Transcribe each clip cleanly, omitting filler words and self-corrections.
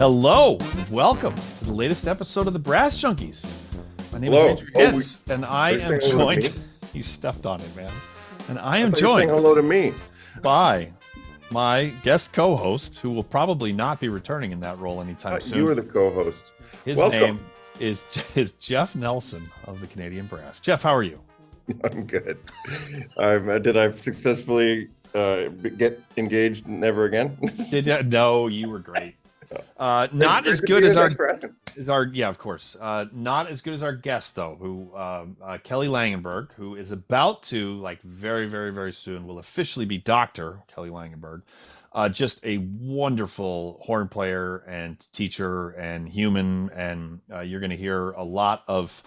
Hello, welcome to the latest episode of the Brass Junkies. My name is Andrew Hitz, and I am joined. You stepped on it, man. And I am joined. Saying hello to me By my guest co-host, who will probably not be returning in that role anytime soon. You were the co-host. His Welcome. name is Jeff Nelsen of the Canadian Brass. Jeff, how are you? I'm good. Did I successfully get engaged never again? No, you were great. Not as good as our of course. Not as good as our guest though, who Kelly Langenberg, who is about to, like, very, very, very soon will officially be Dr. Kelly Langenberg. Just a wonderful horn player and teacher and human, and you're going to hear a lot of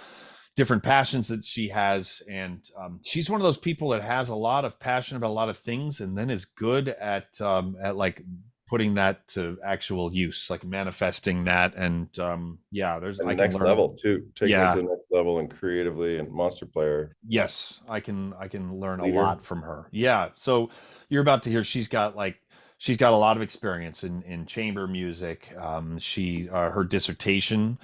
different passions that she has, and she's one of those people that has a lot of passion about a lot of things, and then is good at like putting that to actual use, like manifesting that. And there's the next level too, taking it to the next level, and creatively, and monster player. Yes, I can learn a lot from her. Yeah, so you're about to hear she's got a lot of experience in chamber music. Her dissertation,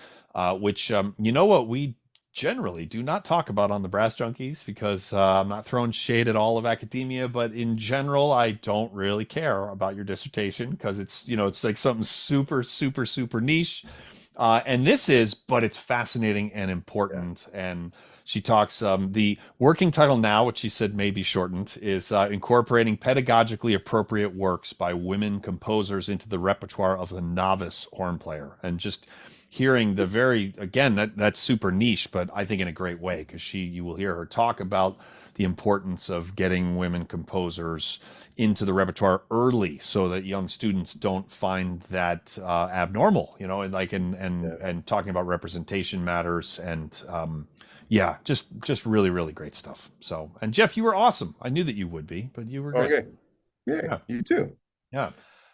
which you know what, we generally do not talk about on the Brass Junkies, because I'm not throwing shade at all of academia, but in general, I don't really care about your dissertation, because it's like something super, super, super niche. And but it's fascinating and important. Yeah. And she talks, the working title now, which she said may be shortened, is incorporating pedagogically appropriate works by women composers into the repertoire of the novice horn player. And just hearing that's super niche, but I think in a great way, because you will hear her talk about the importance of getting women composers into the repertoire early, so that young students don't find that abnormal, and talking about representation matters, and just really, really great stuff. So, and Jeff, you were awesome. I knew that you would be, but you were great. Okay. Yeah, you too. Yeah.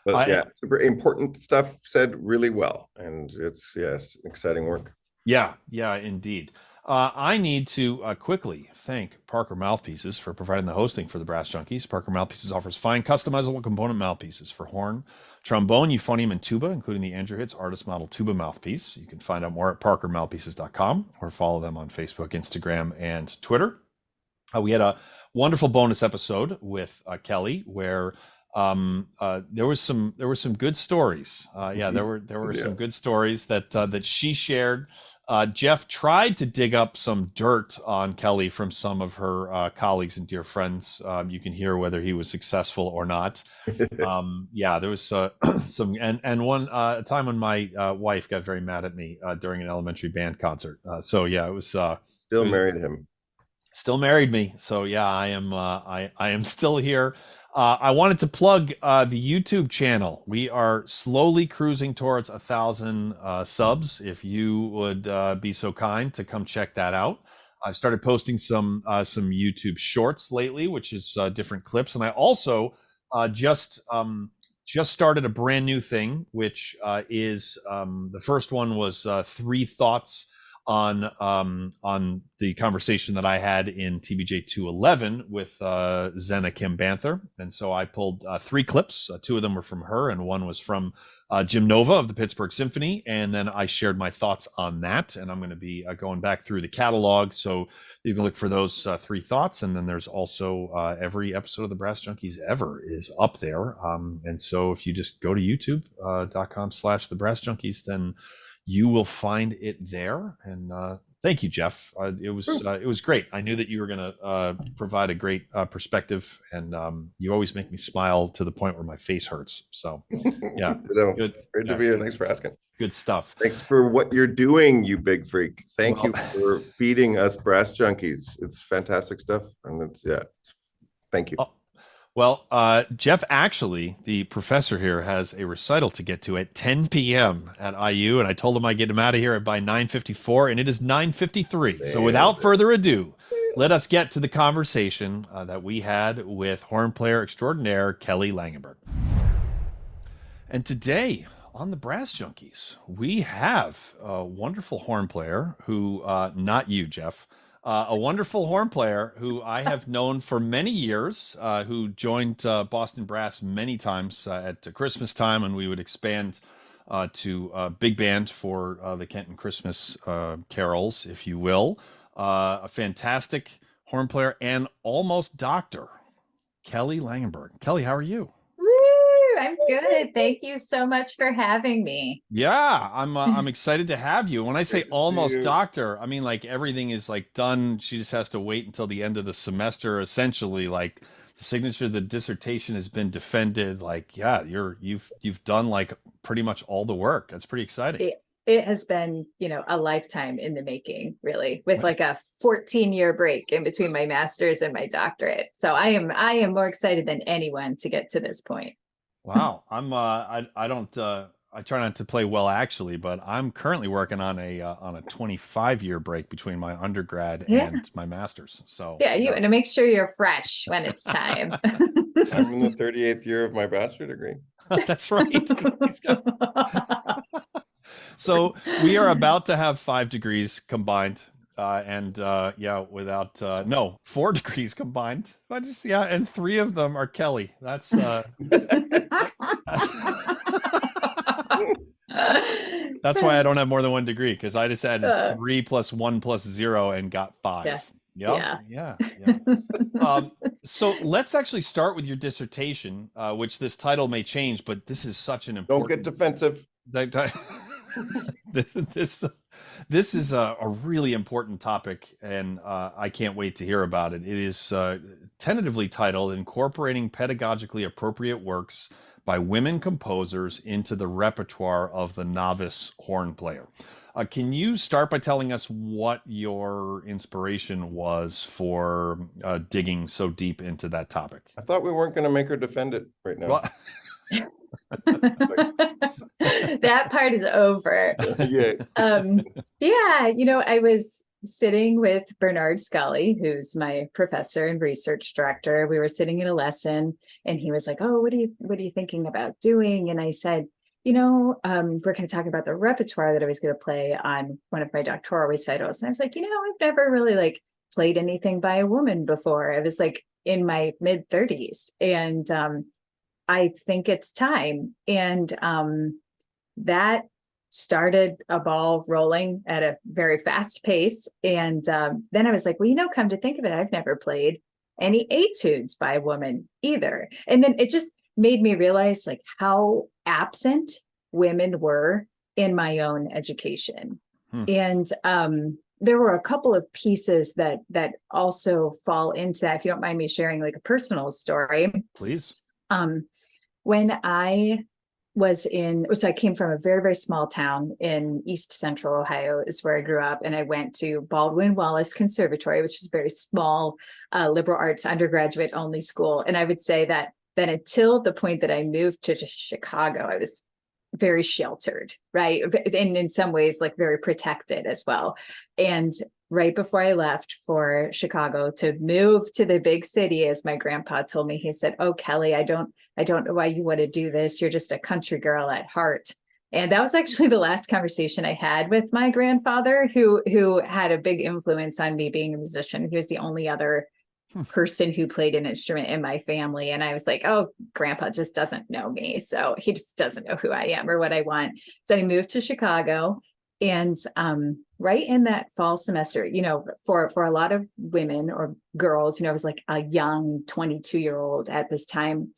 But super important stuff said really well, and it's exciting work. Yeah, indeed. I need to quickly thank Parker Mouthpieces for providing the hosting for the Brass Junkies. Parker Mouthpieces offers fine customizable component mouthpieces for horn, trombone, euphonium, and tuba, including the Andrew Hitz Artist Model Tuba Mouthpiece. You can find out more at parkermouthpieces.com, or follow them on Facebook, Instagram, and Twitter. We had a wonderful bonus episode with Kelly, where there were some good stories. There were some good stories that she shared. Jeff tried to dig up some dirt on Kelly from some of her colleagues and dear friends. You can hear whether he was successful or not. There was some, and one time when my wife got very mad at me during an elementary band concert. It was married him. Still married me. So yeah, I am still here. I wanted to plug the YouTube channel. We are slowly cruising towards 1,000 subs. If you would be so kind to come check that out. I've started posting some YouTube shorts lately, which is different clips, and I also just started a brand new thing, which is the first one was 3 thoughts on the conversation that I had in TBJ212 with Zena Kim Banther. And so I pulled 3 clips. 2 of them were from her, and 1 was from Jim Nova of the Pittsburgh Symphony. And then I shared my thoughts on that. And I'm going to be going back through the catalog. So you can look for those 3 thoughts. And then there's also every episode of the Brass Junkies ever is up there. And so if you just go to youtube.com/the Brass Junkies, then you will find it there. And thank you, Jeff. It was great. I knew that you were going to provide a great perspective, and you always make me smile to the point where my face hurts. So yeah, good to be here. Thanks for asking. Good stuff. Thanks for what you're doing, you big freak. Thank you for feeding us Brass Junkies. It's fantastic stuff, and thank you. Well, Jeff, actually, the professor here has a recital to get to at 10 p.m. at IU, and I told him I'd get him out of here by 9:54, and it is 9:53. So without further ado, let us get to the conversation that we had with horn player extraordinaire Kelly Langenberg. And today on the Brass Junkies, we have a wonderful horn player who, not you, Jeff, a wonderful horn player who I have known for many years, who joined Boston Brass many times at Christmas time, and we would expand to big band for the Kenton Christmas carols, if you will. A fantastic horn player and almost doctor, Kelly Langenberg. Kelly, how are you? Woo, I'm good. Thank you so much for having me. Yeah, I'm excited to have you. When I say Great to see almost you. doctor, I mean like everything is like done. She just has to wait until the end of the semester, essentially. Like the signature of the dissertation has been defended. Like, yeah, you've done like pretty much all the work. That's pretty exciting. It has been, a lifetime in the making, really, with like a 14-year break in between my master's and my doctorate. So I am more excited than anyone to get to this point. Wow. I don't I try not to play well actually, but I'm currently working on a 25-year break between my undergrad Yeah. and my master's. So Yeah, you want to make sure you're fresh when it's time. I'm in the 38th year of my bachelor degree. That's right. So we are about to have 5 degrees combined. And yeah, without no, 4 degrees combined. I just yeah, and 3 of them are Kelly. That's that's why I don't have more than 1 degree, because I just added 3 plus 1 plus 0 and got 5. Yeah. Yep. Yeah. So let's actually start with your dissertation, which this title may change, but this is such an Don't get important. defensive. this this is a really important topic, and I can't wait to hear about it. It is tentatively titled "Incorporating Pedagogically Appropriate Works by Women Composers into the Repertoire of the Novice Horn Player." Can you start by telling us what your inspiration was for digging so deep into that topic? I thought we weren't going to make her defend it right now. Well, That part is over. Yeah. Yeah, I was sitting with Bernard Scully, who's my professor and research director. We were sitting in a lesson and he was like, "Oh, what are you thinking about doing?" And I said, we're going to talk about the repertoire that I was going to play on one of my doctoral recitals. And I was like, I've never really like played anything by a woman before. I was like in my mid 30s, and I think it's time. And that started a ball rolling at a very fast pace. And then I was like, well, come to think of it, I've never played any etudes by a woman either. And then it just made me realize like how absent women were in my own education. And there were a couple of pieces that also fall into that. If you don't mind me sharing like a personal story. please. When I so I came from a very, very small town in East Central Ohio is where I grew up. And I went to Baldwin Wallace Conservatory, which is a very small liberal arts undergraduate only school. And I would say that then until the point that I moved to Chicago, I was very sheltered, right? And in some ways, like very protected as well. And right before I left for Chicago to move to the big city, as my grandpa told me, he said, "Oh, Kelly, I don't know why you want to do this. You're just a country girl at heart." And that was actually the last conversation I had with my grandfather, who had a big influence on me being a musician. He was the only other person who played an instrument in my family. And I was like, oh, grandpa just doesn't know me. So he just doesn't know who I am or what I want. So I moved to Chicago. And right in that fall semester, for a lot of women or girls, I was like a young 22-year-old at this time,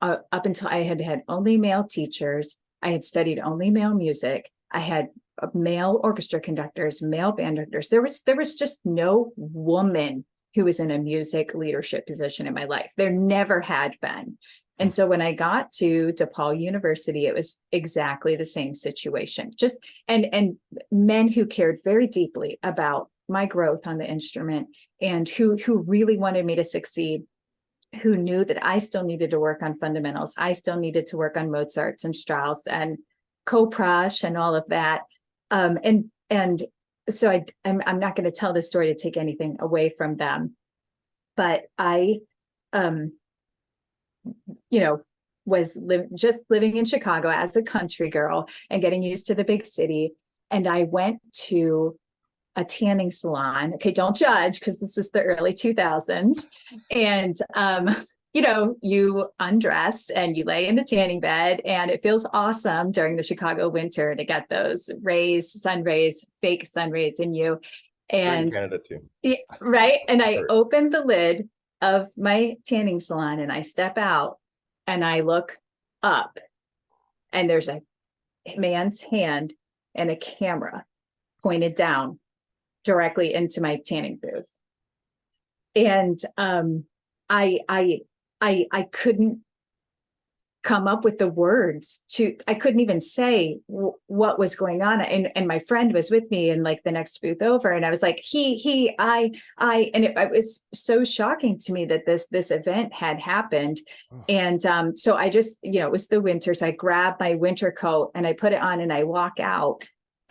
up until I had had only male teachers. I had studied only male music. I had male orchestra conductors, male band directors. There was just no woman who was in a music leadership position in my life. There never had been. And so when I got to DePaul University, it was exactly the same situation. Just and men who cared very deeply about my growth on the instrument and who really wanted me to succeed, who knew that I still needed to work on fundamentals. I still needed to work on Mozart's and Strauss and Koprash and all of that. And so I'm not going to tell this story to take anything away from them, but I, was just living in Chicago as a country girl and getting used to the big city. And I went to a tanning salon. Okay, don't judge, because this was the early 2000s. And you know, you undress and you lay in the tanning bed, and it feels awesome during the Chicago winter to get those rays, sun rays, fake sun rays in you. In And Canada too. right. And I Sure. open the lid of my tanning salon and I step out and I look up, and there's a man's hand and a camera pointed down directly into my tanning booth. And I couldn't come up with the words I couldn't even say what was going on. And my friend was with me in like the next booth over, and I was like, I, and it was so shocking to me that this event had happened. And so I just, you know, it was the winter, so I grabbed my winter coat and I put it on and I walk out.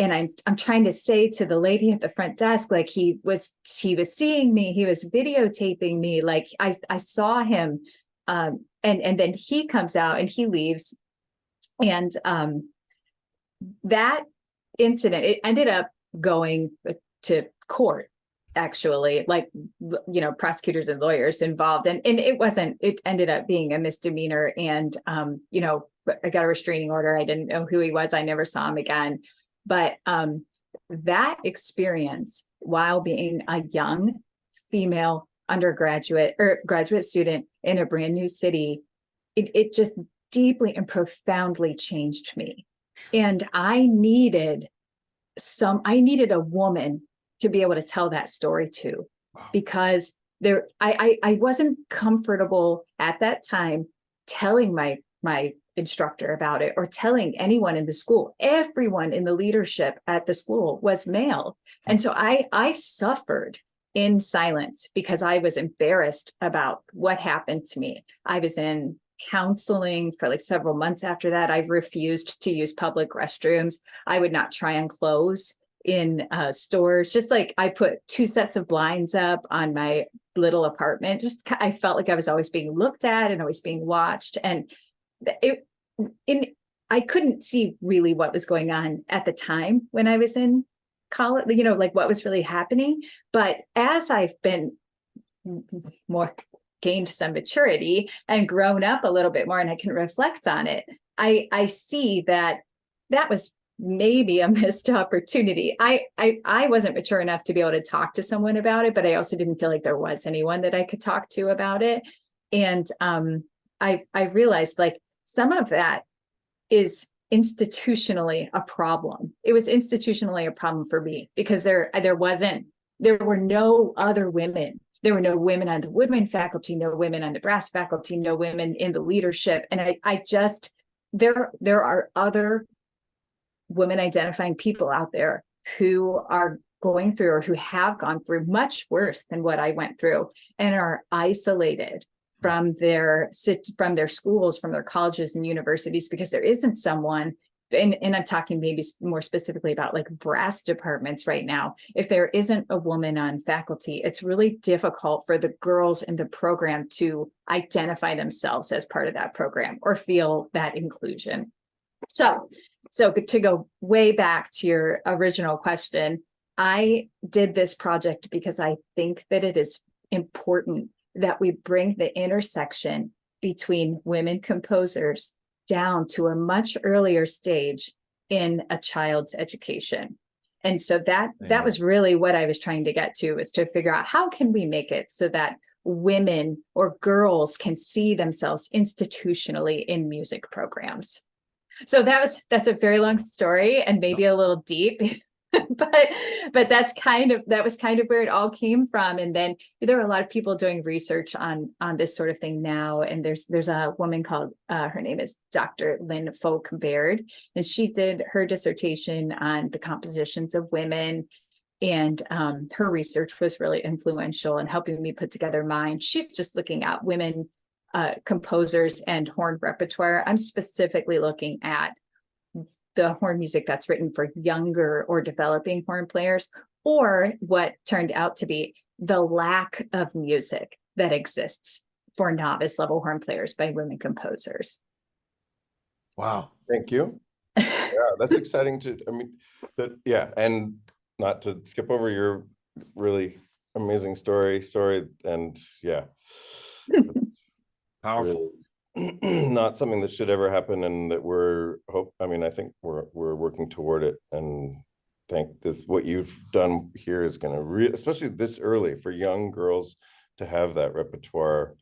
And I'm trying to say to the lady at the front desk, like he was seeing me, he was videotaping me, like I saw him. And then he comes out and he leaves. And that incident, it ended up going to court, actually, like, you know, prosecutors and lawyers involved. And it ended up being a misdemeanor. And, you know, I got a restraining order. I didn't know who he was. I never saw him again. But that experience, while being a young female undergraduate or graduate student in a brand new city, it just deeply and profoundly changed me. And I needed a woman to be able to tell that story to, because I wasn't comfortable at that time telling my instructor about it or telling anyone in the school. Everyone in the leadership at the school was male. And so I suffered in silence because I was embarrassed about what happened to me. I was in counseling for like several months after that. I refused to use public restrooms. I would not try on clothes in stores. Just like I put 2 sets of blinds up on my little apartment. Just I felt like I was always being looked at and always being watched. And I couldn't see really what was going on at the time when I was in college, you know, like what was really happening. But as I've been more gained some maturity and grown up a little bit more, and I can reflect on it, I see that was maybe a missed opportunity. I wasn't mature enough to be able to talk to someone about it, but I also didn't feel like there was anyone that I could talk to about it. And I realized like some of that is institutionally a problem. It was institutionally a problem for me because there were no other women. There were no women on the woodwind faculty, no women on the brass faculty, no women in the leadership. And I just, there are other women identifying people out there who are going through or who have gone through much worse than what I went through and are isolated from their schools, from their colleges and universities, because there isn't someone, and I'm talking maybe more specifically about like brass departments right now. If there isn't a woman on faculty, it's really difficult for the girls in the program to identify themselves as part of that program or feel that inclusion. So to go way back to your original question, I did this project because I think that it is important that we bring the intersection between women composers down to a much earlier stage in a child's education. And so that was really what I was trying to get to, is to figure out how can we make it so that women or girls can see themselves institutionally in music programs. So that's a very long story and maybe a little deep. but that was kind of where it all came from. And then there are a lot of people doing research on this sort of thing now. And there's a woman called her name is Dr. Lynn Folk Baird, and she did her dissertation on the compositions of women. And her research was really influential in helping me put together mine. She's just looking at women composers and horn repertoire. I'm specifically looking at the horn music that's written for younger or developing horn players, or what turned out to be the lack of music that exists for novice level horn players by women composers. Wow. Thank you. Yeah, that's exciting and not to skip over your really amazing story, and yeah. Powerful. Really not something that should ever happen, and that I think we're working toward it, and think what you've done here is going to especially this early for young girls to have that repertoire,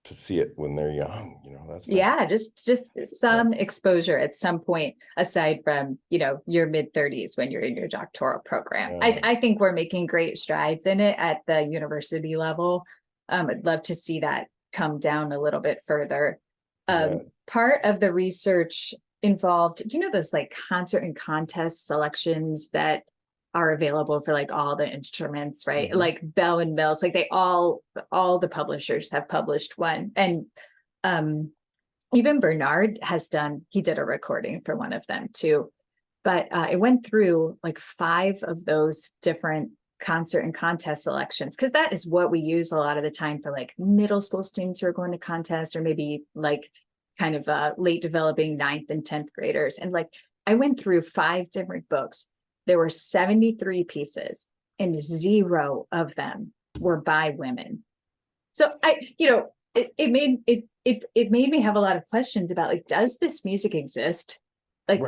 to see it when they're young, that's fantastic. Just some exposure at some point, aside from, your mid-30s when you're in your doctoral program. I think we're making great strides in it at the university level. I'd love to see that come down a little bit further. Part of the research involved, those like concert and contest selections that are available for like all the instruments, right? Like Bell and Mills, like all the publishers have published one. And even Bernard he did a recording for one of them too. But it went through like 5 of those different concert and contest selections, because that is what we use a lot of the time for like middle school students who are going to contest, or maybe like kind of late developing 9th and 10th graders. And like I went through 5 different books. There were 73 pieces and 0 of them were by women. So it made me have a lot of questions about, like, does this music exist? Like,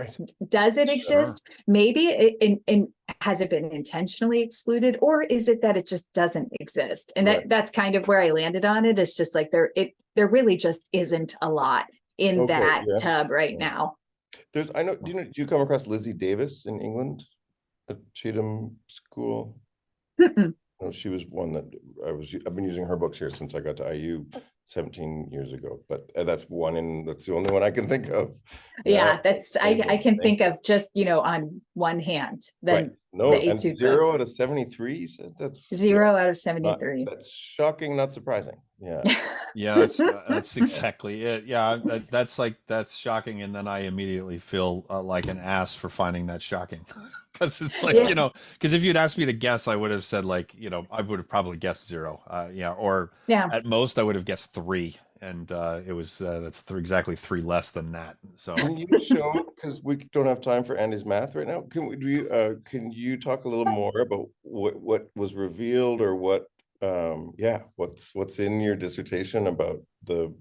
does it exist? Sure. Maybe and has it been intentionally excluded, or is it that it just doesn't exist? And that's kind of where I landed on it. It's just like there really just isn't a lot in that tub right now. Do you come across Lizzie Davis in England at Cheatham School? No, she was one that I've been using her books here since I got to IU 17 years ago, but that's the only one I can think of. I can think of just, on one hand. Then no, and 0 out of 73, you said? That's 0 out of 73. That's shocking, not surprising. That's exactly it. That's shocking, and then I immediately feel like an ass for finding that shocking. Because it's like, because if you'd asked me to guess, I would have said like, I would have probably guessed 0. At most I would have guessed 3. And it was, that's exactly 3 less than that. So can you show, because we don't have time for Andy's math right now. Can you talk a little more about what was revealed, or what's in your dissertation about the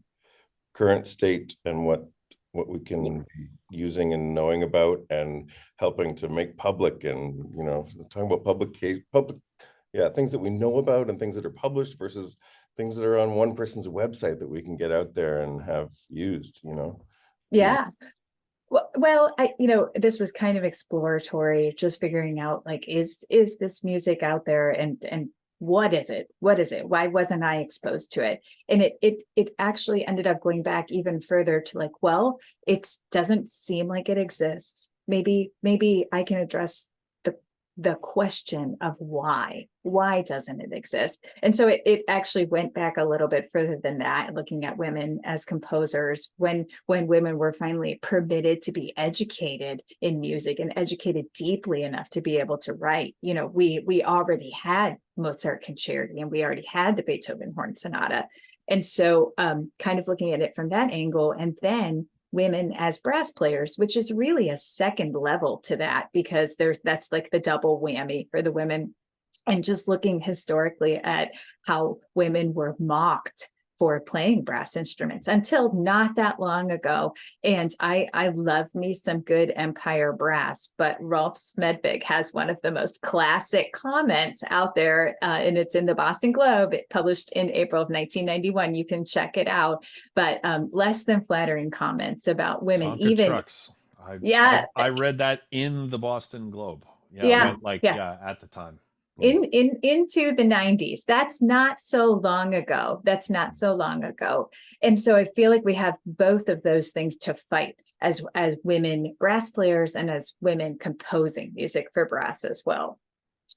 current state, and what we can be using and knowing about and helping to make public, and talking about public things that we know about and things that are published versus things that are on one person's website that we can get out there and have used. Well, this was kind of exploratory, just figuring out, like, is this music out there, and what is it? Why wasn't I exposed to it? And it actually ended up going back even further to like, well, it doesn't seem like it exists. Maybe I can address the question of why doesn't it exist? And so it actually went back a little bit further than that, looking at women as composers, when women were finally permitted to be educated in music and educated deeply enough to be able to write. We already had Mozart Concerti, and we already had the Beethoven Horn Sonata. And so kind of looking at it from that angle, and then women as brass players, which is really a second level to that, because that's like the double whammy for the women. And just looking historically at how women were mocked for playing brass instruments until not that long ago. And I love me some good Empire brass, but Rolf Smedvig has one of the most classic comments out there, and it's in the Boston Globe. It published in April of 1991. You can check it out. But less than flattering comments about women. Tonka even trucks. I read that in the Boston Globe. At the time. Into the 90s. That's not so long ago. And so I feel like we have both of those things to fight as women brass players and as women composing music for brass as well.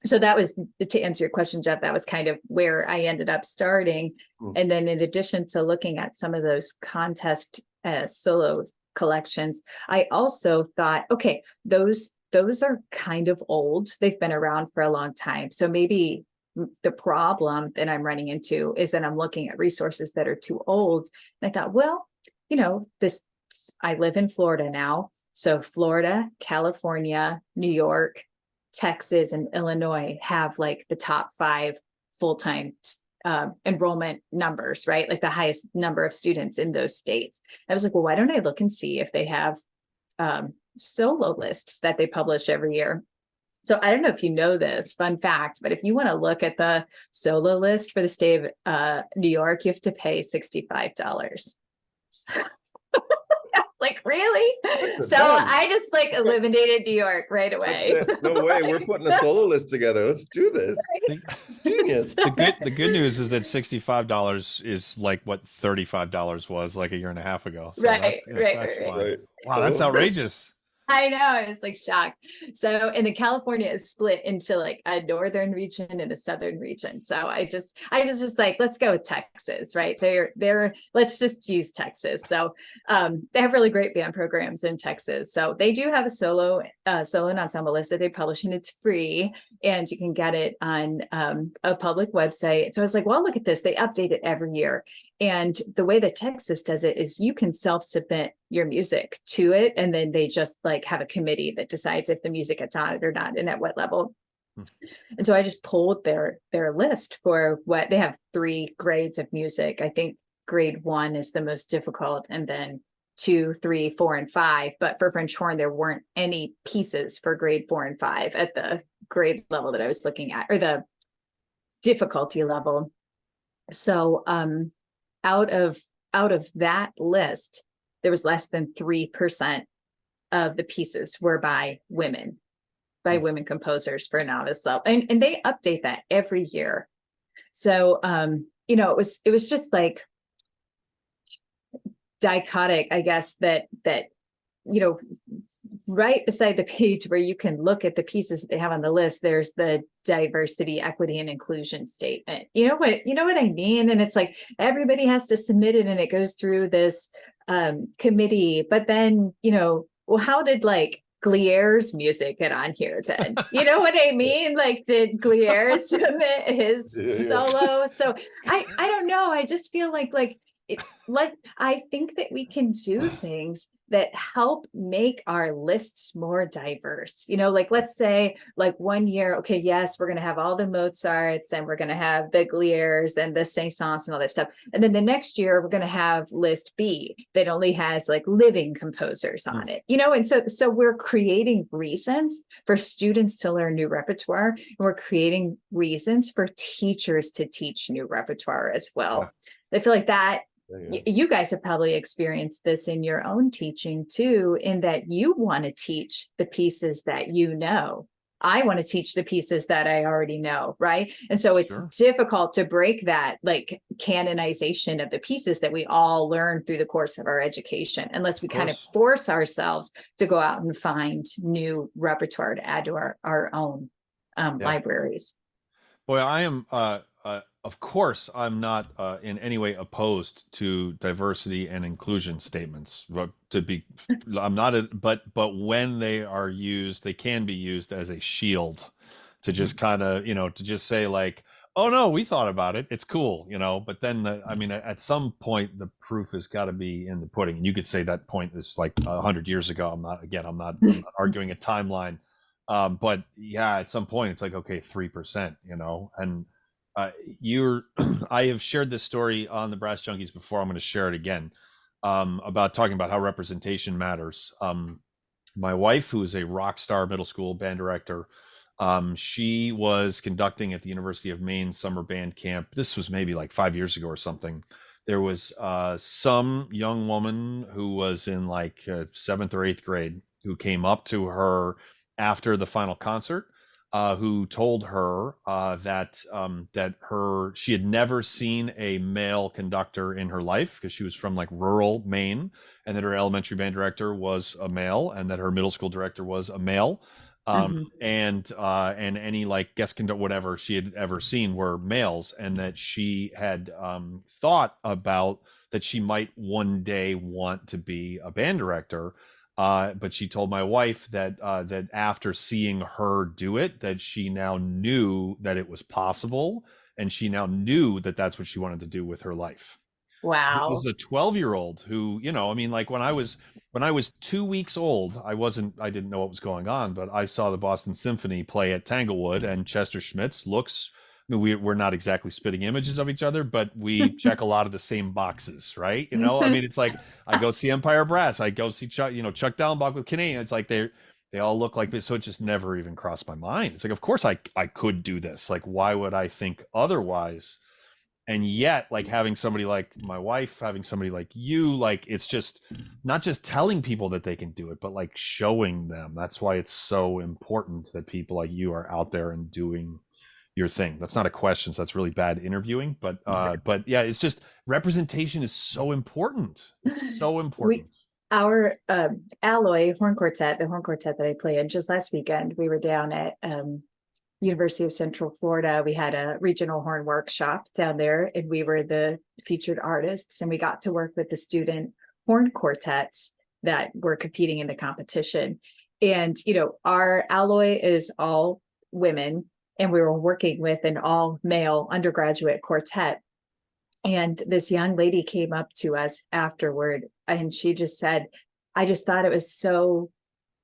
So that was, to answer your question, Jeff, that was kind of where I ended up starting. And then in addition to looking at some of those contest solo collections, I also thought, okay, those are kind of old. They've been around for a long time. So maybe the problem that I'm running into is that I'm looking at resources that are too old. And I thought, well, I live in Florida now. So Florida, California, New York, Texas, and Illinois have like the top 5 full-time enrollment numbers, right? Like the highest number of students in those states. I was like, well, why don't I look and see if they have solo lists that they publish every year? So I don't know if you know this, fun fact, but if you want to look at the solo list for the state of New York, you have to pay $65. Like, really? So I just like eliminated New York right away. No way, we're putting a solo list together. Let's do this. It's genius. The good news is that $65 is like what $35 was like a year and a half ago. So Right. Wow, that's outrageous. I know, I was like shocked. So, and then California is split into like a northern region and a southern region. So I was just like, let's go with Texas, right? Let's just use Texas. So they have really great band programs in Texas. So they do have a solo and ensemble list that they publish, and it's free, and you can get it on a public website. So I was like, well, look at this. They update it every year. And the way that Texas does it is you can self-submit your music to it, and then they just like have a committee that decides if the music gets on it or not and at what level. And so I just pulled their list for what they have. 3 grades of music. I think grade 1 is the most difficult, and then 2, 3, 4, and 5. But for French horn, there weren't any pieces for grade 4 and 5 at the grade level that I was looking at, or the difficulty level. So out of that list, there was less than 3% of the pieces were by women composers for novice level. And they update that every year. So, it was just like dichotic, I guess, that, right beside the page where you can look at the pieces that they have on the list, there's the diversity, equity, and inclusion statement. You know what I mean? And it's like, everybody has to submit it, and it goes through this committee, but then, well, how did like Glier's music get on here then? You know what I mean? Like, did Glier submit his solo? So I don't know. I just feel like I think that we can do things that help make our lists more diverse. Like, let's say like one year, okay, yes, we're going to have all the Mozarts, and we're going to have the Gliers and the Saint-Saëns and all that stuff. And then the next year we're going to have list B that only has like living composers on it, and so we're creating reasons for students to learn new repertoire, and we're creating reasons for teachers to teach new repertoire as well. Yeah. I feel like that you guys have probably experienced this in your own teaching too, in that you want to teach the pieces that I want to teach the pieces that I already know, right? And so it's difficult to break that like canonization of the pieces that we all learn through the course of our education, unless we kind of force ourselves to go out and find new repertoire to add to our own libraries. Boy, I am of course, I'm not in any way opposed to diversity and inclusion statements. But I'm not. But when they are used, they can be used as a shield to just kind of, to just say like, oh no, we thought about it. It's cool, But then, at some point, the proof has got to be in the pudding. And you could say that point is like 100 years ago. I'm not arguing a timeline. But yeah, at some point, it's like, okay, 3%, and. I have shared this story on the Brass Junkies before. I'm going to share it again, about talking about how representation matters. My wife, who is a rock star middle school band director, she was conducting at the University of Maine summer band camp. This was maybe like 5 years ago or something. There was some young woman who was in like 7th or 8th grade who came up to her after the final concert, who told her that she had never seen a male conductor in her life, because she was from like rural Maine, and that her elementary band director was a male, and that her middle school director was a male, and any like guest conductor, whatever she had ever seen, were males, and that she had thought about that she might one day want to be a band director. But she told my wife that that after seeing her do it, that she now knew that it was possible, and she now knew that that's what she wanted to do with her life. Wow. It was a 12-year-old who, like when I was 2 weeks old, I didn't know what was going on, but I saw the Boston Symphony play at Tanglewood, and Chester Schmitz looks mean, we're not exactly spitting images of each other, but we check a lot of the same boxes, right? You know, I mean, it's like I go see Empire Brass, I go see Chuck, Chuck Dallenbach with Canadian. It's like they all look like this, so it just never even crossed my mind. It's like, of course I could do this. Like, why would I think otherwise? And yet, like having somebody like my wife, having somebody like you, like it's just not just telling people that they can do it, but like showing them. That's why it's so important that people like you are out there and doing your thing. That's not a question, so that's really bad interviewing, but yeah, it's just representation is so important. It's so important. Our Alloy horn quartet, the horn quartet that I play in, just last weekend, we were down at University of Central Florida. We had a regional horn workshop down there, and we were the featured artists, and we got to work with the student horn quartets that were competing in the competition. And, our Alloy is all women, and we were working with an all male undergraduate quartet. And this young lady came up to us afterward, and she just said, I just thought it was so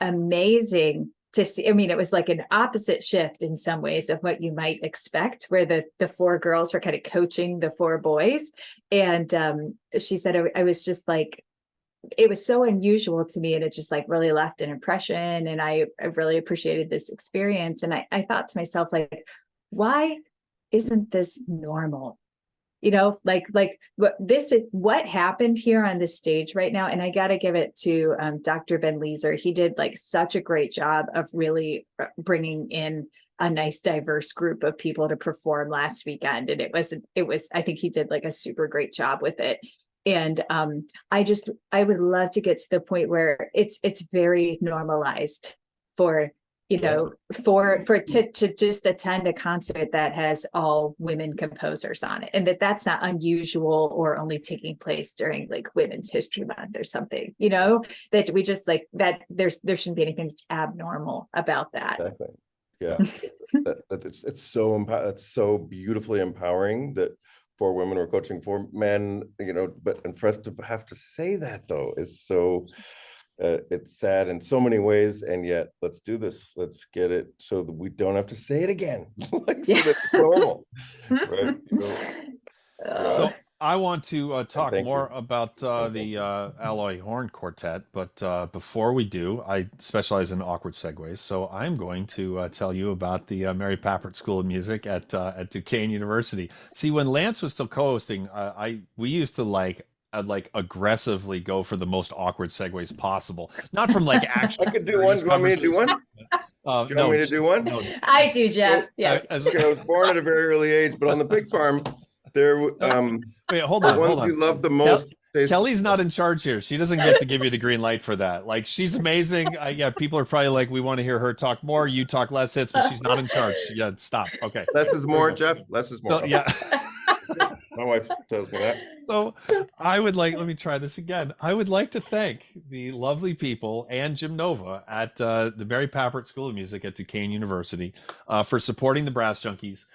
amazing to see. I mean, it was like an opposite shift in some ways of what you might expect, where the four girls were kind of coaching the four boys. And she said, I was just like, it was so unusual to me, and it just like really left an impression. And I really appreciated this experience. And I thought to myself, like, why isn't this normal? Like what happened here on this stage right now. And I got to give it to Dr. Ben Leeser. He did like such a great job of really bringing in a nice diverse group of people to perform last weekend. And it was, I think he did like a super great job with it. And I would love to get to the point where it's very normalized for to just attend a concert that has all women composers on it, and that's not unusual or only taking place during like Women's History Month or something, that we just like that there shouldn't be anything that's abnormal about that. Exactly. Yeah. It's so beautifully empowering that for women who are coaching for men, and for us to have to say that though is so it's sad in so many ways, and yet let's do this. Let's get it so that we don't have to say it again. Like, so that's normal, right? So I want to talk more you. about the Alloy Horn Quartet, but before we do, I specialize in awkward segues, so I'm going to tell you about the Mary Papert School of Music at Duquesne University. See, when Lance was still co-hosting, we used to like aggressively go for the most awkward segues possible. Not from like actual. I could do one. Do you want me to do one? Do you want me to do one? No. I do, Jeff. Yeah. I was born at a very early age, but on the pig farm, there. Wait, hold on. The ones you love the most. Kelly's not in charge here. She doesn't get to give you the green light for that. Like, she's amazing. Yeah, people are probably like, we want to hear her talk more. You talk less hits, but she's not in charge. Yeah, stop. Okay. Less is more, Jeff. Less is more. So, yeah. My wife tells me that. So let me try this again. I would like to thank the lovely people and Jim Nova at the Mary Papert School of Music at Duquesne University for supporting the Brass Junkies.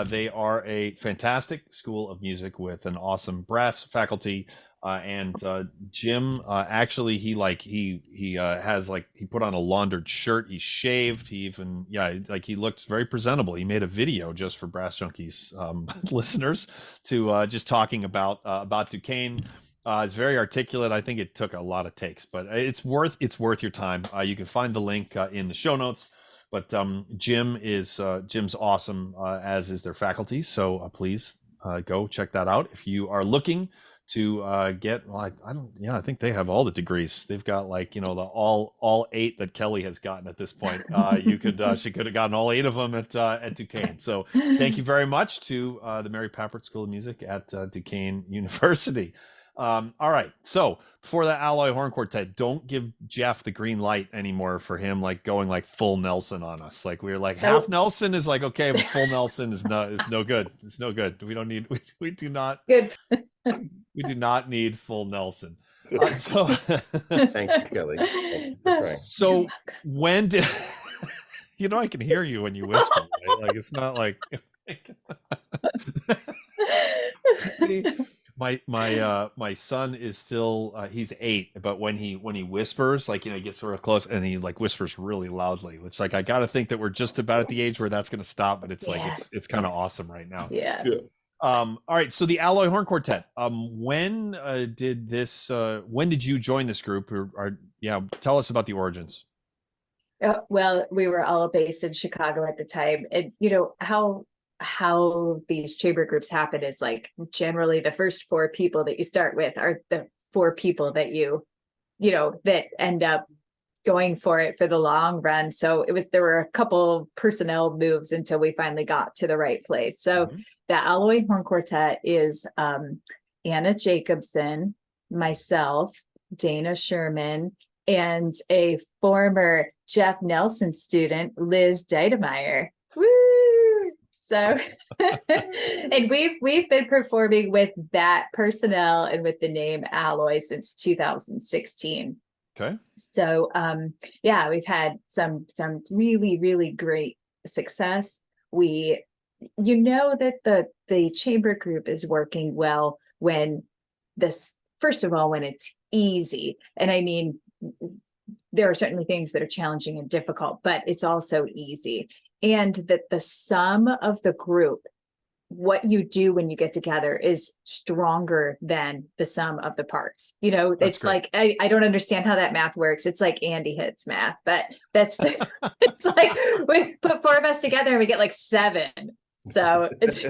They are a fantastic school of music with an awesome brass faculty. And Jim, actually, he has he put on a laundered shirt. He shaved. He even, he looked very presentable. He made a video just for Brass Junkies listeners to just talking about Duquesne. It's very articulate. I think it took a lot of takes, but it's worth your time. You can find the link in the show notes. But Jim's awesome, as is their faculty. So please go check that out if you are looking to get. Well, I think they have all the degrees. They've got the all 8 that Kelly has gotten at this point. She could have gotten all 8 of them at Duquesne. So thank you very much to the Mary Papert School of Music at Duquesne University. All right. So before the Alloy Horn Quartet, don't give Jeff the green light anymore for him going full Nelson on us. Like, we were like, half Nelson is like okay, but full Nelson is no good. It's no good. We don't need. We do not. Good. We do not need full Nelson. So thank you, Kelly. So when did I can hear you when you whisper, right? Like, it's not like my son is still he's 8, but when he whispers, like, he gets sort of close and he like whispers really loudly, which, like, I gotta think that we're just about at the age where that's gonna stop, but it's like Yeah. it's kind of awesome right now. Yeah. Yeah. All right, so the Alloy Horn Quartet. When when did you join this group? Or yeah, tell us about the origins. Well, we were all based in Chicago at the time, and how these chamber groups happen is, like, generally the first 4 people that you start with are the 4 people that that end up going for it for the long run. So there were a couple personnel moves until we finally got to the right place. So the Alloy Horn Quartet is Anna Jacobson, myself, Dana Sherman, and a former Jeff Nelsen student, Liz Deidemeyer. Woo! So, and we've been performing with that personnel and with the name Alloy since 2016. Okay. So, yeah, we've had some really, really great success. That the chamber group is working well when first of all, when it's easy. And I mean, there are certainly things that are challenging and difficult, but it's also easy. And that the sum of the group, what you do when you get together, is stronger than the sum of the parts. That's It's great. like, I don't understand how that math works. It's like Andy Hitz math, but it's like we put 4 of us together and we get like 7. So it's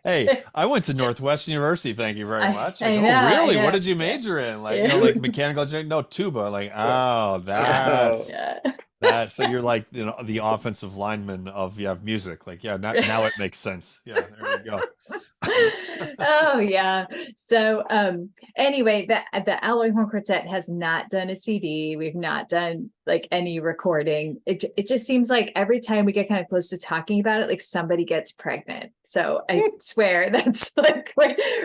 Hey, I went to Northwestern University. Thank you very much. I Like, know, oh, really? I know. What did you major in? Like, Yeah. like mechanical engineering? No, tuba. Like, oh, that's yeah. that. So you're like, the offensive lineman of music. Like, yeah, now it makes sense. Yeah, there you go. Oh yeah. So anyway, the Alloy Horn Quartet has not done a CD. We've not done like any recording. It just seems like every time we get kind of close to talking about it, like somebody gets pregnant. So I swear that's like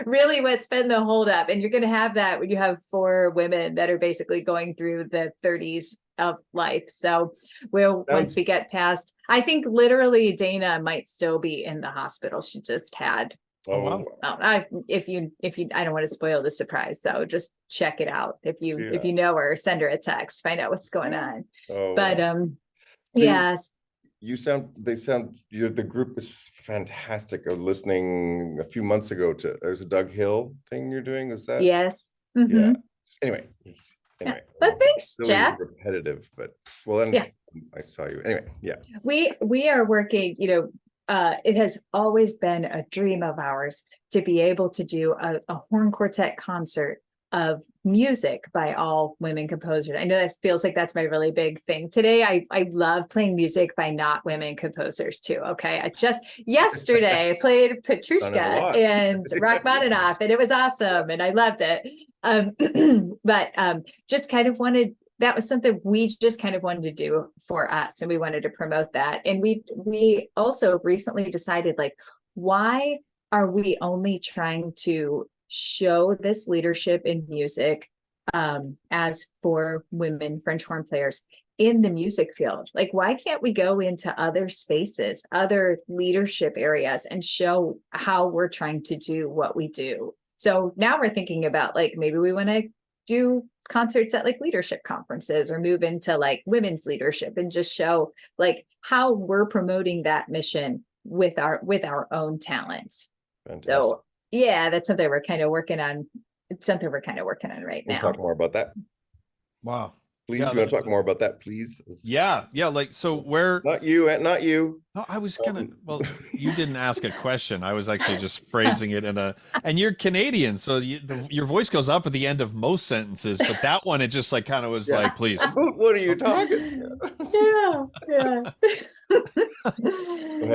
really what's been the holdup. And you're gonna have that when you have 4 women that are basically going through the 30s of life. So once we get past, I think literally Dana might still be in the hospital. She just had Oh, wow. if you I don't want to spoil the surprise, so just check it out. If Yeah. you know her, send her a text, find out what's going on. Oh, But wow. yes. The group is fantastic. I was listening a few months ago to, there's a Doug Hill thing you're doing. Is that? Yes. Yeah. Anyway. Yeah. But thanks, Really Jeff. repetitive, but well, then Yeah. I saw you. Anyway, yeah. We are working, it has always been a dream of ours to be able to do a horn quartet concert of music by all women composers. I know that feels like that's my really big thing. Today, I love playing music by not women composers too. Okay. I just yesterday I played Petrushka and Rachmaninoff, and it was awesome and I loved it. But just kind of that was something we just kind of wanted to do for us, and we wanted to promote that. And we also recently decided, like, why are we only trying to show this leadership in music as for women French horn players in the music field? Like, why can't we go into other spaces, other leadership areas, and show how we're trying to do what we do? So now we're thinking about, like, maybe we want to do concerts at like leadership conferences, or move into like women's leadership and just show like how we're promoting that mission with our own talents. Fantastic. So yeah, that's something we're kind of working on. It's something we're kind of working on right now. We'll talk more about that. Wow. Please, you want to talk more about that, please? Yeah. Like, so where? Not you. No, I was gonna. Well, you didn't ask a question. I was actually just phrasing it and you're Canadian, so your voice goes up at the end of most sentences, but that one, it just like kind of was like, please. What are you talking? Yeah.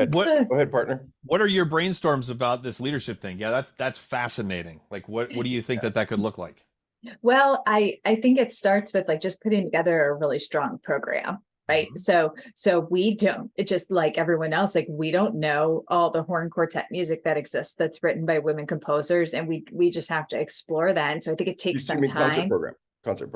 Go ahead, partner. What are your brainstorms about this leadership thing? Yeah, that's fascinating. Like, what do you think that could look like? Well, I think it starts with like just putting together a really strong program, right? Mm-hmm. So we don't, it just like everyone else, like we don't know all the horn quartet music that exists that's written by women composers, and we just have to explore that. And so I think it takes some time. Concert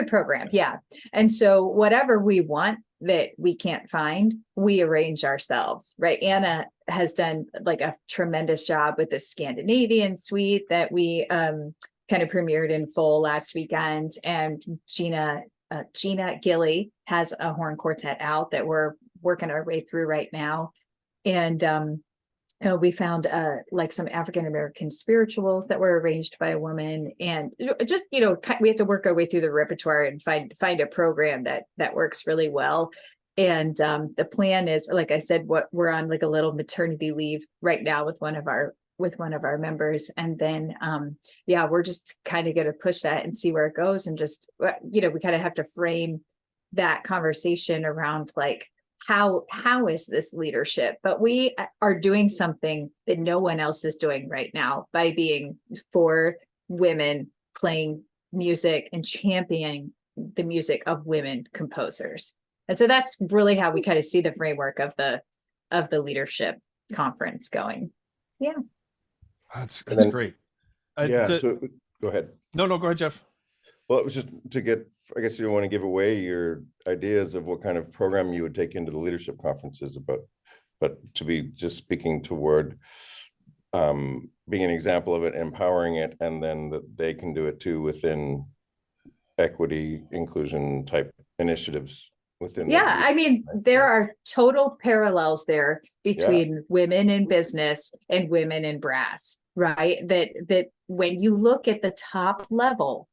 program, yeah. And so whatever we want that we can't find, we arrange ourselves, right? Anna has done like a tremendous job with the Scandinavian suite that we kind of premiered in full last weekend. And Gina Gilly has a horn quartet out that we're working our way through right now. And we found like some African-American spirituals that were arranged by a woman, and just, we have to work our way through the repertoire and find a program that works really well. And the plan is, like I said, we're on like a little maternity leave right now with one of our members. And then, we're just kind of going to push that and see where it goes. And just, we kind of have to frame that conversation around like, how is this leadership? But we are doing something that no one else is doing right now by being for women playing music and championing the music of women composers. And so that's really how we kind of see the framework of the leadership conference going. Yeah. That's then, great. So go ahead. No, go ahead, Jeff. Well, it was just to get, I guess you don't want to give away your ideas of what kind of program you would take into the leadership conferences but to be just speaking toward being an example of it, empowering it, and then that they can do it too within equity, inclusion type initiatives within. Yeah, I mean, there are total parallels there between women in business and women in brass, right? That when you look at the top level,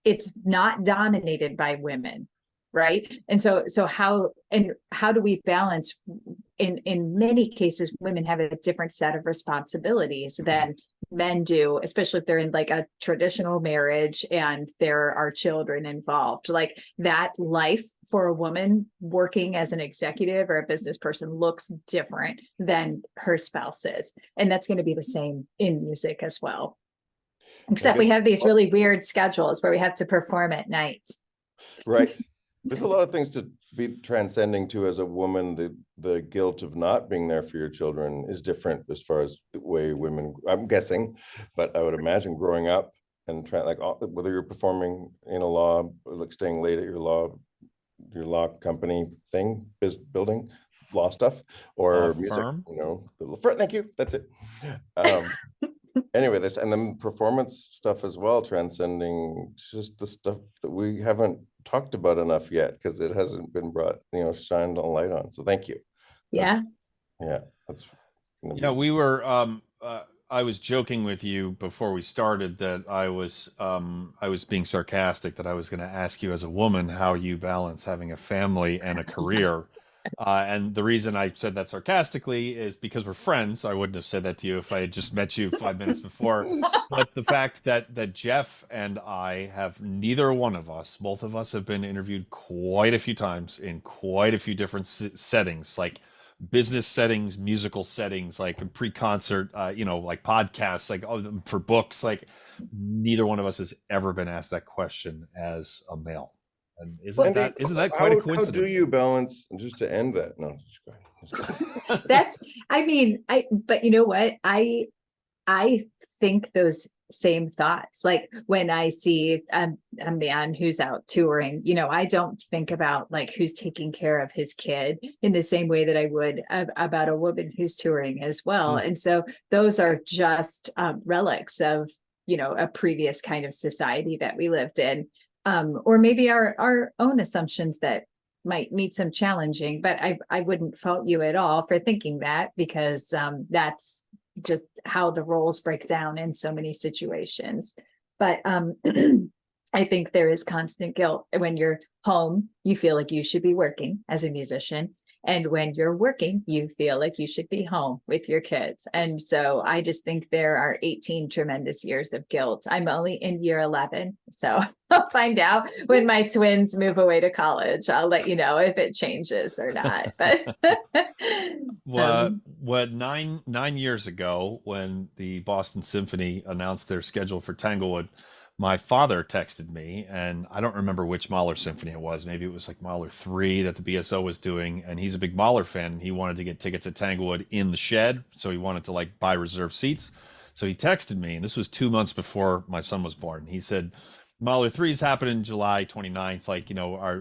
it's not dominated by women, right? And so how do we balance? In many cases, women have a different set of responsibilities than men do, especially if they're in like a traditional marriage and there are children involved. Like that life for a woman working as an executive or a business person looks different than her spouse is. And that's going to be the same in music as well. Except we have these really weird schedules where we have to perform at night. Right. There's a lot of things to be transcending to as a woman. The guilt of not being there for your children is different as far as the way women, I'm guessing, but I would imagine growing up and whether you're performing in a law, like staying late at your law company thing, building law stuff, or music, firm. Thank you. That's it. Anyway, and then performance stuff as well, transcending just the stuff that we haven't talked about enough yet because it hasn't been brought, shined a light on. So thank you. Yeah. We were I was joking with you before we started that I was being sarcastic that I was going to ask you as a woman how you balance having a family and a career. And the reason I said that sarcastically is because we're friends. I wouldn't have said that to you if I had just met you 5 minutes before. But the fact that Jeff and I have, neither one of us, both of us have been interviewed quite a few times in quite a few different settings, like business settings, musical settings, like pre-concert, like podcasts, like for books. Like neither one of us has ever been asked that question as a male. And isn't that quite a coincidence? How do you balance, just to end that? No, but you know what? I think those same thoughts. Like when I see a man who's out touring, I don't think about like who's taking care of his kid in the same way that I would about a woman who's touring as well. And so those are just relics of, a previous kind of society that we lived in. Or maybe our own assumptions that might need some challenging, but I wouldn't fault you at all for thinking that, because that's just how the roles break down in so many situations. But I think there is constant guilt. When you're home, you feel like you should be working as a musician. And when you're working, you feel like you should be home with your kids. And so I just think there are 18 tremendous years of guilt. I'm only in year 11. So I'll find out when my twins move away to college. I'll let you know if it changes or not. But what 9 years ago, when the Boston Symphony announced their schedule for Tanglewood, my father texted me, and I don't remember which Mahler symphony it was. Maybe it was like Mahler 3 that the BSO was doing, and he's a big Mahler fan. And he wanted to get tickets at Tanglewood in the shed, so he wanted to buy reserved seats. So he texted me, and this was 2 months before my son was born. He said, Mahler 3 is happening July 29th. Like,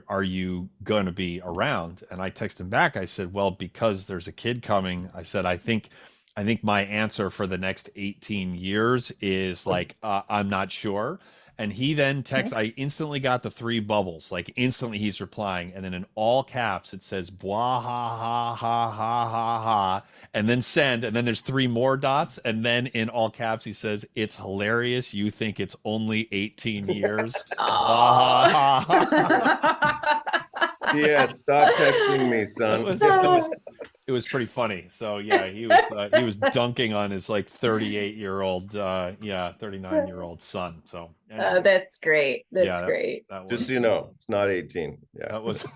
are you going to be around? And I texted him back. I said, well, because there's a kid coming. I said, I think my answer for the next 18 years is like, I'm not sure. And he then texts, I instantly got the three bubbles, like instantly he's replying. And then in all caps, it says, blah, ha, ha, ha, ha, ha, ha, and then send. And then there's three more dots. And then in all caps, he says, it's hilarious. You think it's only 18 years. Blah, Oh. ha, ha, ha. Yeah, stop texting me, son. It was pretty funny. So yeah, he was dunking on his like 38-year-old 39-year-old son. So anyway, That's great. That's yeah, great. that Just was so you know, it's not 18. Yeah. that was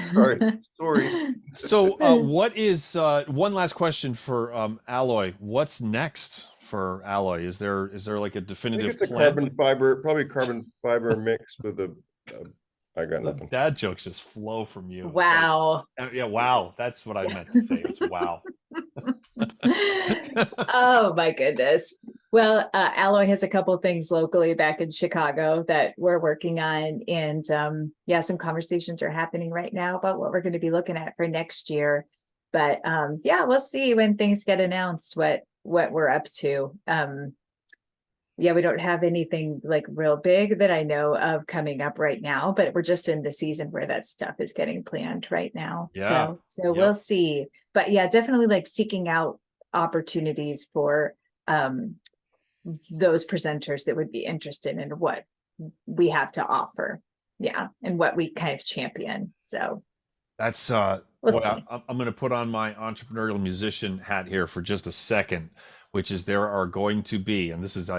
Sorry. So what is one last question for Alloy? What's next for Alloy? Is there like a I think definitive it's a plan? probably carbon fiber mix with I got nothing. Dad jokes just flow from you. It's Wow. like, yeah, wow. That's what I meant to say. Is wow. Oh my goodness. Well, Alloy has a couple of things locally back in Chicago that we're working on, and yeah, some conversations are happening right now about what we're going to be looking at for next year. But yeah, we'll see when things get announced what we're up to. Yeah, we don't have anything like real big that I know of coming up right now, but we're just in the season where that stuff is getting planned right now. Yeah. So Yep. we'll see. But yeah, definitely like seeking out opportunities for those presenters that would be interested in what we have to offer. Yeah, and what we kind of champion. So That's we'll boy, see. I'm going to put on my entrepreneurial musician hat here for just a second, which is there are going to be, and this is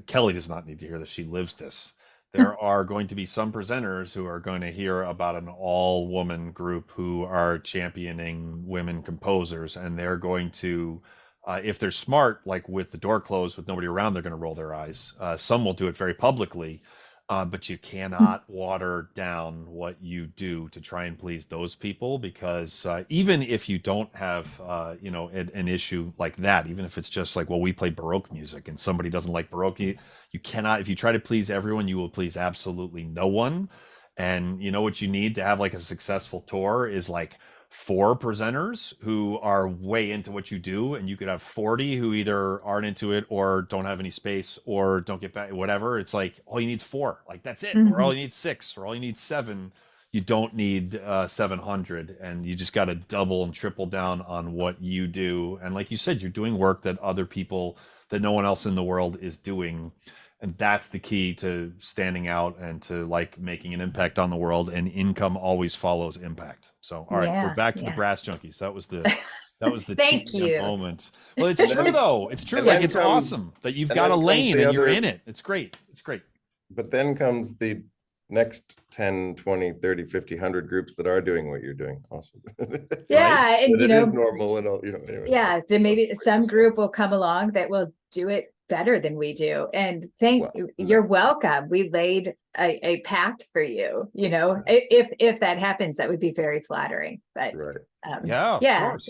Kelly does not need to hear this, she lives this. There are going to be some presenters who are going to hear about an all-woman group who are championing women composers, and they're going to, if they're smart, like with the door closed with nobody around, they're going to roll their eyes. Some will do it very publicly. But you cannot water down what you do to try and please those people, because even if you don't have, an issue like that, even if it's just like, well, we play Baroque music and somebody doesn't like Baroque, you cannot, if you try to please everyone, you will please absolutely no one. And you know what you need to have like a successful tour is like four presenters who are way into what you do, and you could have 40 who either aren't into it or don't have any space or don't get back, whatever. It's like all you need is four, like that's it. Or all you need six, or all you need seven. You don't need 700, and you just got to double and triple down on what you do. And like you said, you're doing work that other people, that no one else in the world is doing, and that's the key to standing out and to like making an impact on the world. And income always follows impact. So all right, we're back to the Brass Junkies. That was the Thank TBM you. moment. Well, it's true though. It's true. And Like then it's comes- awesome that you've and got a then comes lane the and you're other- in it. It's great. It's great. But then comes the next 10, 20, 30, 50, 100 groups that are doing what you're doing also. Yeah, and But you it know, is normal and all, anyway. yeah, then maybe some group will come along that will do it better than we do. And Well, you're welcome. We laid a path for you, if that happens, that would be very flattering. But Right. Yeah, of yeah, course.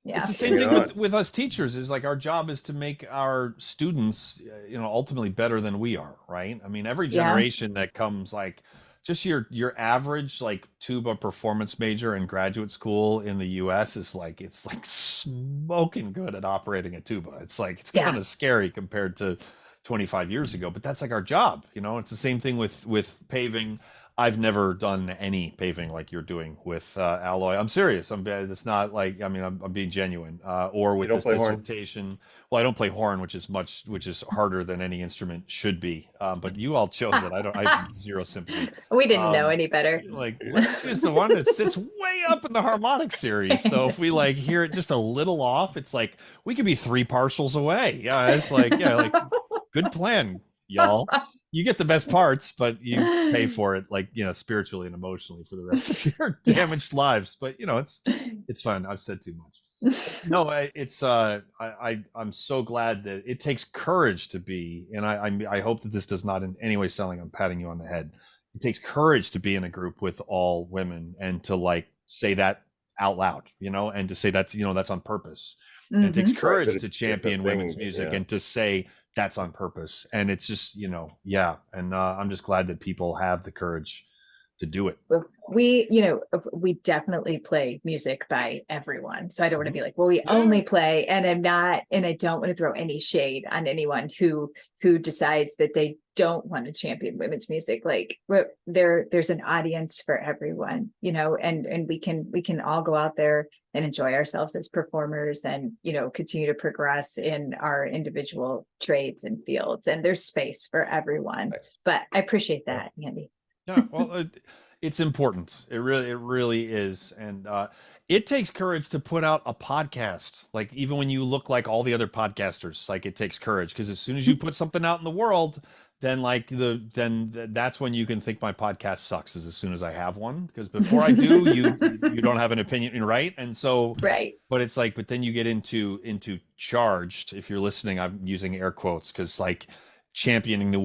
yeah. It's the same Yeah. thing with us teachers. Is like our job is to make our students, ultimately better than we are, right? I mean, every Yeah. generation that comes, like just your average like tuba performance major in graduate school in the U.S. is like it's like smoking good at operating a tuba. It's like it's Yeah. kind of scary compared to 25 years ago, but that's like our job. It's the same thing with paving. I've never done any paving like you're doing with Alloy. I'm serious. It's not like, I mean, I'm being genuine. Or with don't this play horn? dissertation. Well, I don't play horn, which is harder than any instrument should be. But you all chose it. I have zero sympathy. We didn't know any better. Like, let's choose the one that sits way up in the harmonic series. So if we like hear it just a little off, it's like we could be three partials away. Yeah, it's like, like good plan, y'all. You get the best parts, but you pay for it, like, spiritually and emotionally for the rest of your damaged lives. But it's fine. I've said too much. No, I'm so glad that it takes courage to be, and I hope that this does not in any way sound like I'm patting you on the head. It takes courage to be in a group with all women and to like say that out loud, and to say that's on purpose. And it takes courage to champion women's music and to say, that's on purpose. And it's just, yeah. And I'm just glad that people have the courage to do it. We definitely play music by everyone. So I don't want to be like, well, we only play, and I don't want to throw any shade on anyone who decides that they don't want to champion women's music. Like there's an audience for everyone, and we can all go out there and enjoy ourselves as performers and, continue to progress in our individual trades and fields, and there's space for everyone. But I appreciate that, Andy. Yeah, well, it's important. It really is. And it takes courage to put out a podcast. Like, even when you look like all the other podcasters, like, it takes courage, because as soon as you put something out in the world, then that's when you can think my podcast sucks, is as soon as I have one. Because before I do, you don't have an opinion, right? And so, right. But it's like, but then you get into charged. If you're listening, I'm using air quotes, because like, championing the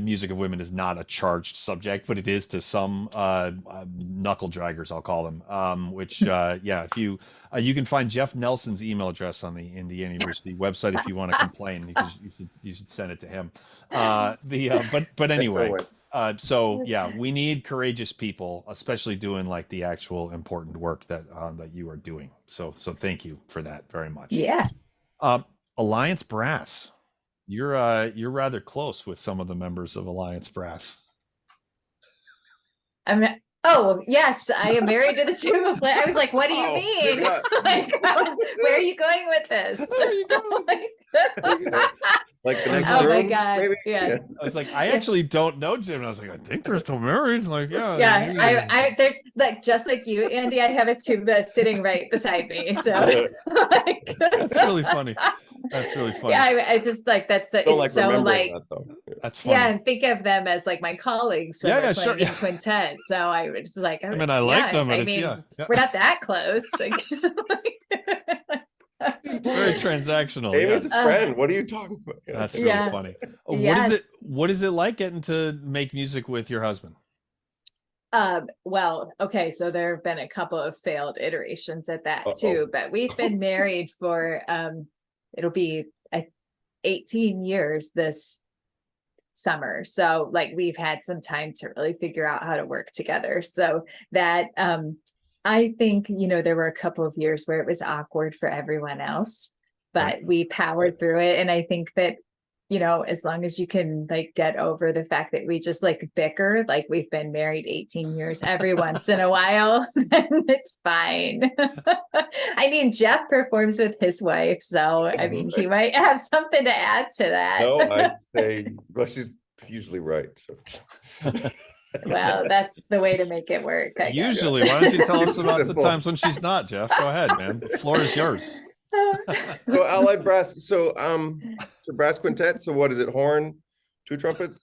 music of women is not a charged subject, but it is to some knuckle draggers, I'll call them. Which if you can find Jeff Nelsen's email address on the Indiana University website if you want to complain, because you should send it to him. But anyway, so yeah, we need courageous people, especially doing like the actual important work that you are doing. So thank you for that very much. Yeah. Alliance Brass. You're rather close with some of the members of Alliance Brass. Oh yes, I am married to the two. I was like, what do you mean? Like, where are you going with this? Where are you going? Like the next room, my god, maybe? Yeah. I was like, I actually don't know Jim, and I was like, I think they're still married. Like, yeah. I there's like, just like you, Andy, I have a tuba sitting right beside me, so that's really funny. That's really funny. Yeah, I just like that's it's so like that's funny. Yeah, and think of them as like my colleagues when we're playing in quintet. So I was just like, I like them. I mean, we're not that close. Like, it's very transactional. Amy's a friend. What are you talking about? That's really funny. What is it like getting to make music with your husband? Well, okay, so there have been a couple of failed iterations at that too, but we've been married for it'll be 18 years this summer. So like, we've had some time to really figure out how to work together. So that I think, there were a couple of years where it was awkward for everyone else, but we powered through it. And I think that, as long as you can like get over the fact that we just like bicker, like we've been married 18 years, every once in a while, then it's fine. I mean, Jeff performs with his wife, so I mean, he might have something to add to that. No, I say, well, she's usually right. So. Well, that's the way to make it work. Usually, why don't you tell us about the times when she's not, Jeff? Go ahead, man. The floor is yours. So Allied Brass, so brass quintet, so what is it? Horn, 2 trumpets,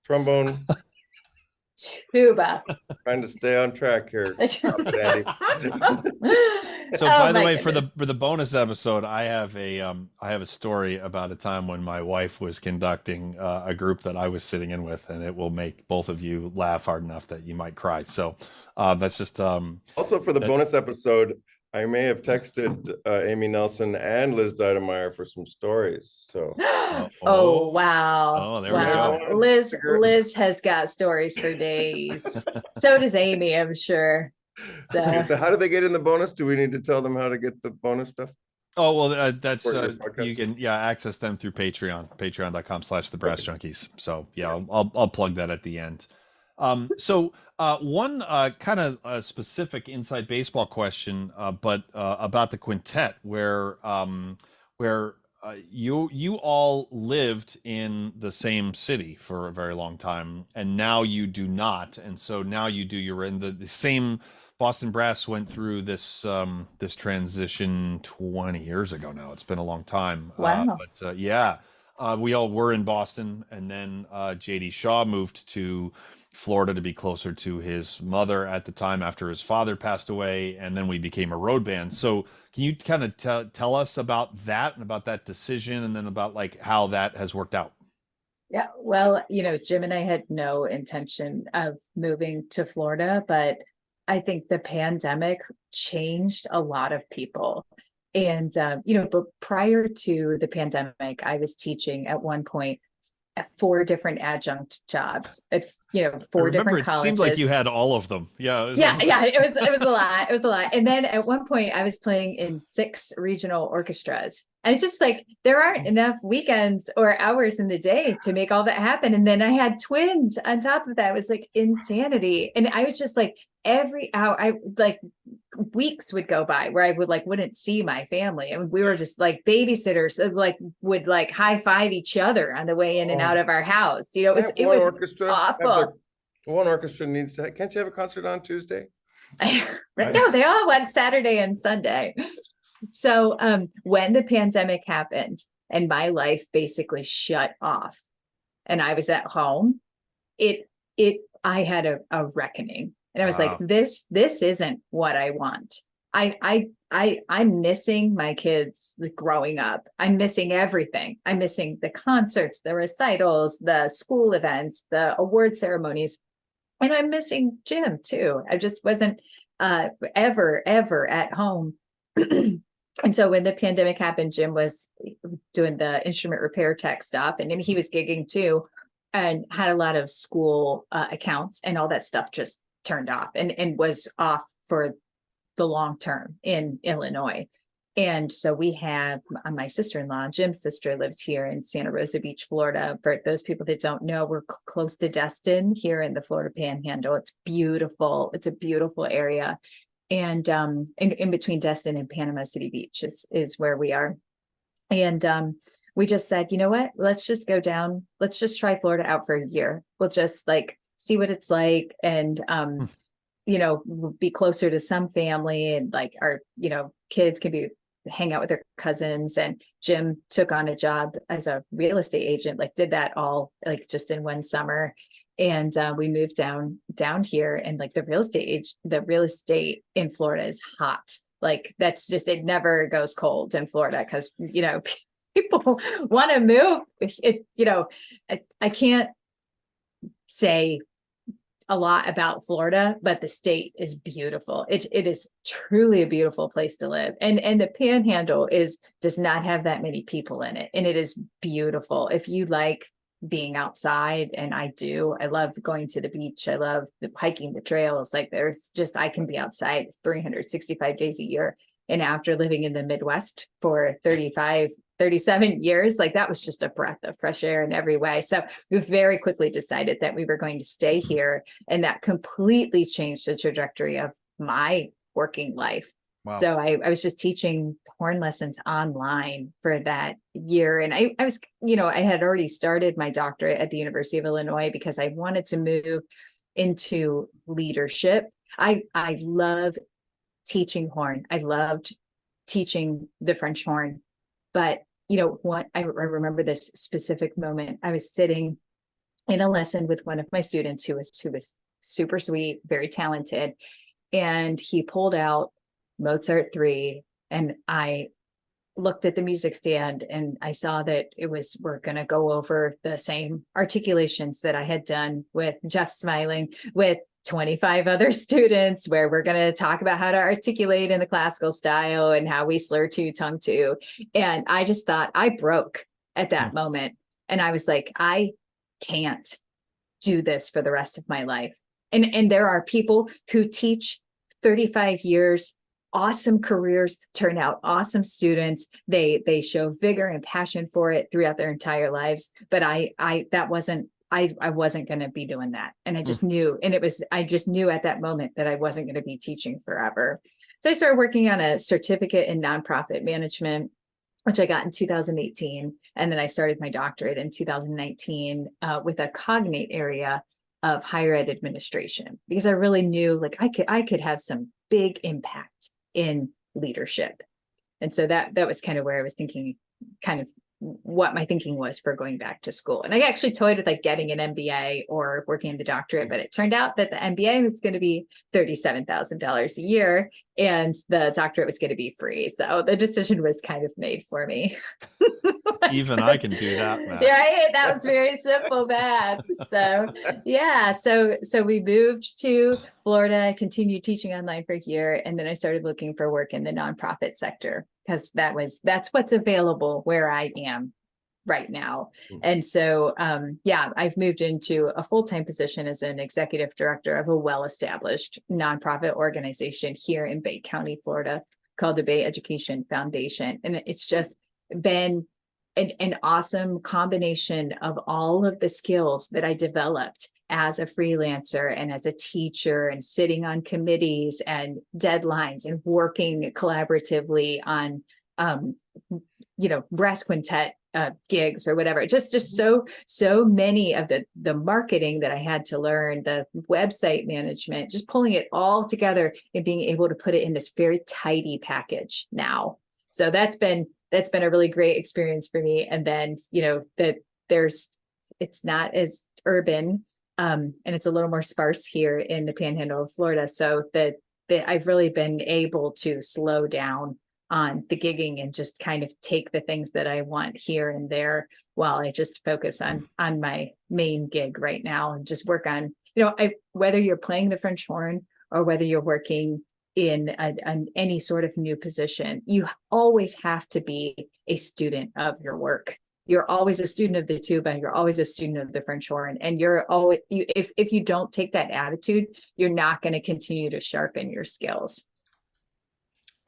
trombone, tuba. Trying to stay on track here. So by the way, for the bonus episode, I have a story about a time when my wife was conducting a group that I was sitting in with, and it will make both of you laugh hard enough that you might cry. So that's just also for the bonus episode, I may have texted Amy Nelsen and Liz Deidemeyer for some stories. So, oh wow! Oh, there we go. Liz has got stories for days. So does Amy, I'm sure. So how do they get in the bonus? Do we need to tell them how to get the bonus stuff? Oh, well, that's you can access them through patreon.com/the Brass Junkies. So yeah, I'll plug that at the end. So one kind of specific inside baseball question, but about the quintet, where you all lived in the same city for a very long time, and now you do not, and so now you're in the same. Boston Brass went through this this transition 20 years ago now. It's been a long time. Wow. We all were in Boston, and then J.D. Shaw moved to Florida to be closer to his mother at the time after his father passed away, and then we became a road band. So can you kind of tell us about that and about that decision, and then about like how that has worked out? Yeah, well, Jim and I had no intention of moving to Florida, but I think the pandemic changed a lot of people. And, but prior to the pandemic, I was teaching at one point at 4 different adjunct jobs at, I 4 remember different it seemed like you colleges. had all of them. Yeah. Yeah, it was a lot. It was a lot. And then at one point I was playing in 6 regional orchestras. And it's just like there aren't enough weekends or hours in the day to make all that happen. And then I had twins on top of that. It was like insanity. And I was just like every hour, I like weeks would go by where I wouldn't see my family. And we were just like babysitters, would like high five each other on the way in and out of our house. It was awful. One orchestra needs to, can't you have a concert on Tuesday? No, they all went Saturday and Sunday. So when the pandemic happened and my life basically shut off and I was at home, I had a reckoning. And I was like, this isn't what I want. I'm missing my kids growing up. I'm missing everything. I'm missing the concerts, the recitals, the school events, the award ceremonies. And I'm missing Jim too. I just wasn't ever at home. And so when the pandemic happened, Jim was doing the instrument repair tech stuff, and he was gigging too, and had a lot of school accounts, and all that stuff just turned off and was off for the long term in Illinois. And so we have my sister-in-law, Jim's sister, lives here in Santa Rosa Beach, Florida. For those people that don't know, we're close to Destin here in the Florida Panhandle. It's beautiful. It's a beautiful area. And in between Destin and Panama City Beach is where we are. And we just said, you know what, let's just go down. Let's just try Florida out for a year. We'll just like see what it's like. And, we'll be closer to some family, and like our, kids can hang out with their cousins. And Jim took on a job as a real estate agent, like did that all like just in one summer. And we moved down here, and like the real estate in Florida is hot. Like that's just, it never goes cold in Florida because, people want to move. I can't say a lot about Florida, but the state is beautiful. It is truly a beautiful place to live. And the Panhandle does not have that many people in it. And it is beautiful. If you like being outside, and I do, I love going to the beach. I love hiking the trails. Like I can be outside 365 days a year. And after living in the Midwest for 37 years, like that was just a breath of fresh air in every way. So we very quickly decided that we were going to stay here, and that completely changed the trajectory of my working life. Wow. So I was just teaching horn lessons online for that year. And I was, I had already started my doctorate at the University of Illinois because I wanted to move into leadership. I love teaching horn. I loved teaching the French horn. But, I remember this specific moment. I was sitting in a lesson with one of my students who was super sweet, very talented. And he pulled out Mozart 3, and I looked at the music stand, and I saw that we're going to go over the same articulations that I had done with Jeff Smiling with 25 other students, where we're going to talk about how to articulate in the classical style and how we slur to, tongue to. And I just thought I broke at that moment. And I was like, I can't do this for the rest of my life. And there are people who teach 35 years, awesome careers, turn out awesome students. They show vigor and passion for it throughout their entire lives. But I wasn't going to be doing that. And I just knew, and I just knew at that moment that I wasn't going to be teaching forever. So I started working on a certificate in nonprofit management, which I got in 2018. And then I started my doctorate in 2019 with a cognate area of higher ed administration, because I really knew like I could have some big impact in leadership. And so that was kind of where I was thinking, kind of what my thinking was for going back to school. And I actually toyed with like getting an MBA or working in the doctorate, but it turned out that the MBA was going to be $37,000 a year and the doctorate was going to be free. So the decision was kind of made for me. Even I can do that, Matt. Right? That was very simple math. So yeah, so we moved to Florida, continued teaching online for a year, and then I started looking for work in the nonprofit sector. because that's what's available where I am right now. And so, yeah, I've moved into a full-time position as an executive director of a well-established nonprofit organization here in Bay County, Florida, called the Bay Education Foundation. And it's just been an awesome combination of all of the skills that I developed as a freelancer and as a teacher, and sitting on committees and deadlines and working collaboratively on, brass quintet gigs or whatever. Just so many of the marketing that I had to learn, the website management, just pulling it all together and being able to put it in this very tidy package now. So that's been a really great experience for me. And then, it's not as urban, and it's a little more sparse here in the Panhandle of Florida. So that I've really been able to slow down on the gigging and just kind of take the things that I want here and there, while I just focus on my main gig right now, and just work on, whether you're playing the French horn or whether you're working in any sort of new position, you always have to be a student of your work. You're always a student of the tuba, you're always a student of the French horn, and if you don't take that attitude, you're not going to continue to sharpen your skills.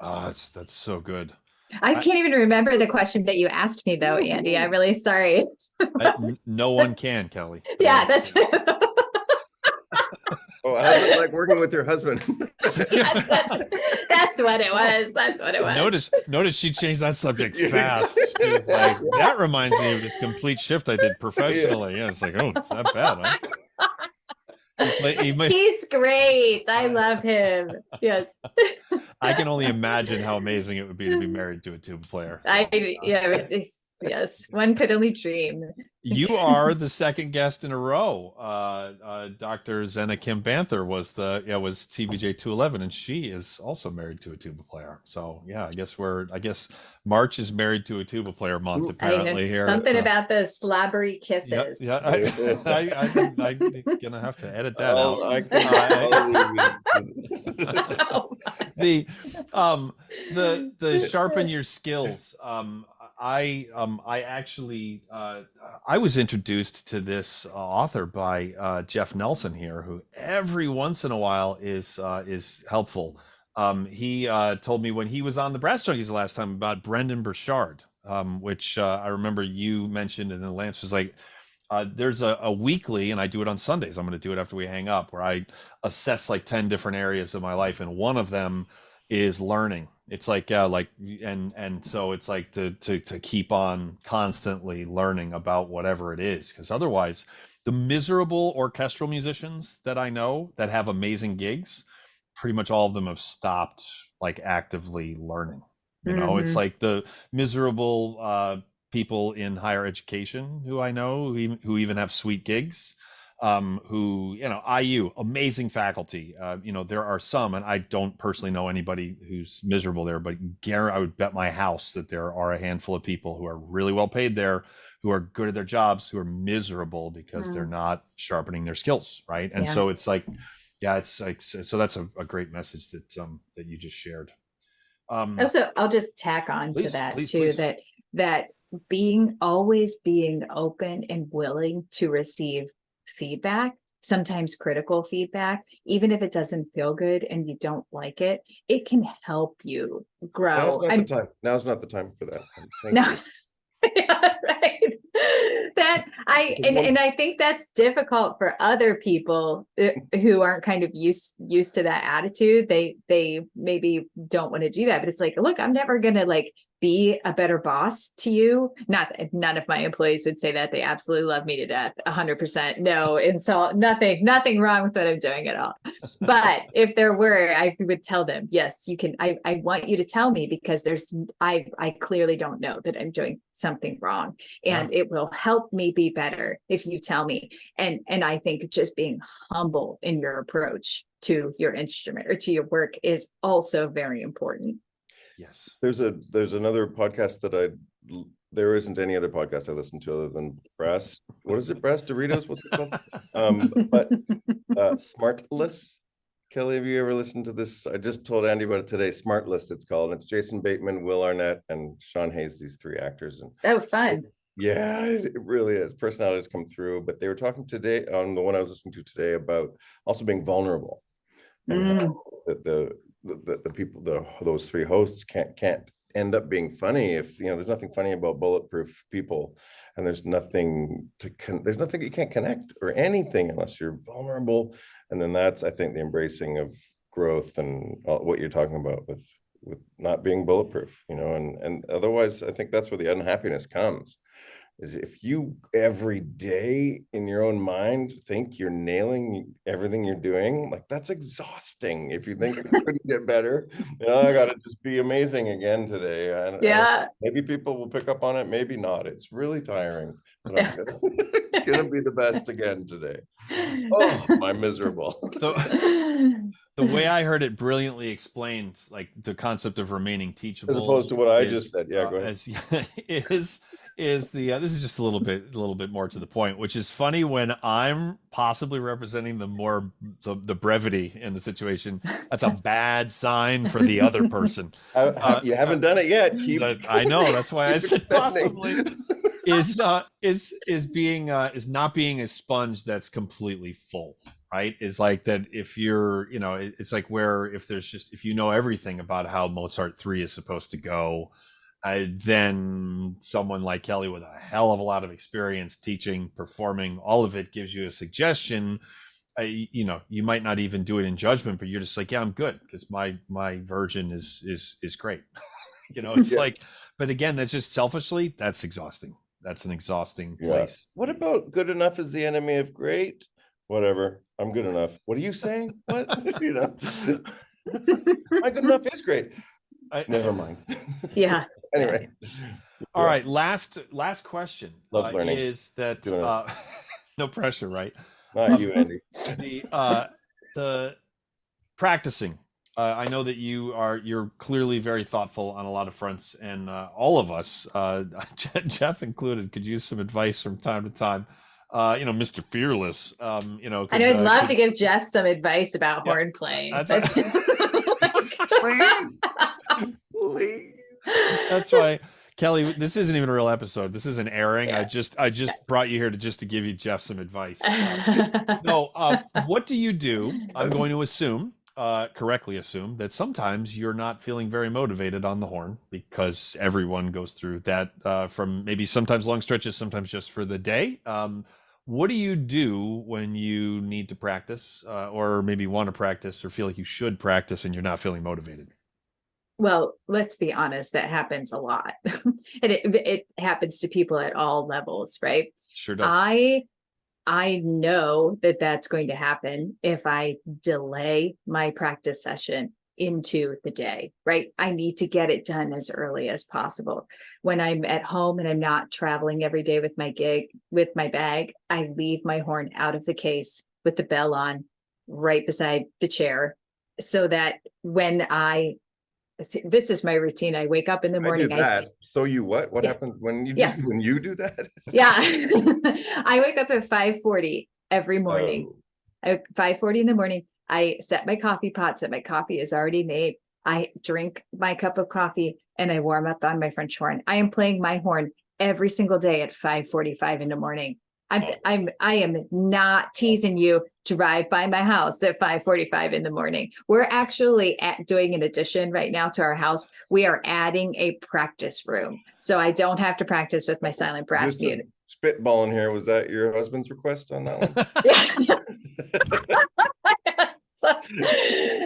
That's so good. I can't even remember the question that you asked me, though, Andy. I'm really sorry. No one can, Kelly. Yeah, that's Oh, how's it like working with your husband? yes, that's what it was. That's what it was. Notice she changed that subject fast. She was like, that reminds me of this complete shift I did professionally. Yeah, it's like, oh, it's that bad, huh? He's great. I love him. Yes. I can only imagine how amazing it would be to be married to a tuba player. So, yes, one could only dream. You are the second guest in a row. Dr. Zena Kim Banther was TBJ212, and she is also married to a tuba player. So yeah, I guess March is married to a tuba player month apparently here. Something about those slobbery kisses. Yeah, I'm gonna have to edit that out. The sharpen your skills. I actually I was introduced to this author by Jeff Nelsen here, who every once in a while is helpful. He told me when he was on the Brass Junkies the last time about Brendan Burchard, which I remember you mentioned, and then Lance was like, there's a weekly, and I do it on Sundays. I'm going to do it after we hang up, where I assess like 10 different areas of my life, and one of them is learning. It's like and so it's like to keep on constantly learning about whatever it is, because otherwise the miserable orchestral musicians that I know that have amazing gigs, pretty much all of them have stopped like actively learning. It's like the miserable people in higher education who I know who even have sweet gigs, who, IU, amazing faculty. There are some, and I don't personally know anybody who's miserable there, but I would bet my house that there are a handful of people who are really well paid there, who are good at their jobs, who are miserable because they're not sharpening their skills, right? And so it's like, it's like, so that's a great message that you just shared. Also, I'll just tack on to that too, please. that always being open and willing to receive feedback, sometimes critical feedback, even if it doesn't feel good and you don't like it, it can help you grow. Now's not the time for that. No. Yeah, right. And I think that's difficult for other people who aren't kind of used to that attitude. They maybe don't want to do that, but it's like, look, I'm never gonna like be a better boss to you. Not that none of my employees would say that. They absolutely love me to death, 100%. No, it's all nothing wrong with what I'm doing at all. But if there were, I would tell them, yes, you can. I want you to tell me, because I clearly don't know that I'm doing something wrong, and it will help me be better if you tell me. And I think just being humble in your approach to your instrument or to your work is also very important. Yes. There's another podcast there isn't any other podcast I listen to other than Brass. What is it? Brass Doritos? What's it called? But Smartless, Kelly, have you ever listened to this? I just told Andy about it today. Smart List, it's called. It's Jason Bateman, Will Arnett, and Sean Hayes, these three actors. And Oh, fun. yeah, it really is. Personalities come through. But they were talking today on the one I was listening to today about also being vulnerable, and how the people, those three hosts can't end up being funny if there's nothing funny about bulletproof people, and there's nothing you can't connect or anything unless you're vulnerable. And then that's, I think, the embracing of growth and what you're talking about with not being bulletproof, and otherwise I think that's where the unhappiness comes, is if you every day in your own mind think you're nailing everything you're doing, like that's exhausting. If you think you couldn't get better, I gotta just be amazing again today. Yeah. Maybe people will pick up on it, maybe not. It's really tiring, but I'm gonna be the best again today. Oh, am I miserable? The way I heard it brilliantly explained, like the concept of remaining teachable, as opposed to what I just said. Yeah, go ahead. Is the this is just a little bit more to the point, which is funny when I'm possibly representing the brevity in the situation. That's a bad sign for the other person. You haven't done it yet. I know, that's why I said possibly. Is not being a sponge that's completely full, right? Is like that if you're, it's like where if everything about how Mozart 3 is supposed to go, then someone like Kelly with a hell of a lot of experience teaching, performing, all of it gives you a suggestion. You might not even do it in judgment, but you're just like, yeah, I'm good because my version is great. It's like, but again, that's just selfishly, that's exhausting. That's an exhausting place. What about good enough is the enemy of great? Whatever. I'm good enough. What are you saying? What? My good enough is great. Never mind. Yeah. Anyway. All right. Last question. Love learning. Is that no pressure, right? Not you, Andy. The practicing. I know that you're clearly very thoughtful on a lot of fronts, and all of us, Jeff included, could use some advice from time to time. Mr. Fearless, I know I'd love to give Jeff some advice about horn playing. Please. That's why, Kelly, this isn't even a real episode. This is an airing. Yeah. I just brought you here to give you Jeff some advice. What do you do? I'm going to correctly assume that sometimes you're not feeling very motivated on the horn, because everyone goes through that from maybe sometimes long stretches, sometimes just for the day. What do you do when you need to practice or maybe want to practice or feel like you should practice and you're not feeling motivated? Well, let's be honest, that happens a lot. And it happens to people at all levels, right? Sure does. I know that that's going to happen if I delay my practice session into the day, right? I need to get it done as early as possible. When I'm at home and I'm not traveling every day with my bag, I leave my horn out of the case with the bell on right beside the chair, so that when this is my routine. I wake up in the morning. So you what happens when you do that? Yeah. I wake up at 5:40 every morning. 5:40 in the morning. I set my coffee pot so my coffee is already made. I drink my cup of coffee and I warm up on my French horn. I am playing my horn every single day at 5:45 in the morning. I am not teasing you. Drive by my house at 5:45 in the morning. We're actually doing an addition right now to our house. We are adding a practice room, so I don't have to practice with my silent brass mute. Spitballing here, was that your husband's request on that one?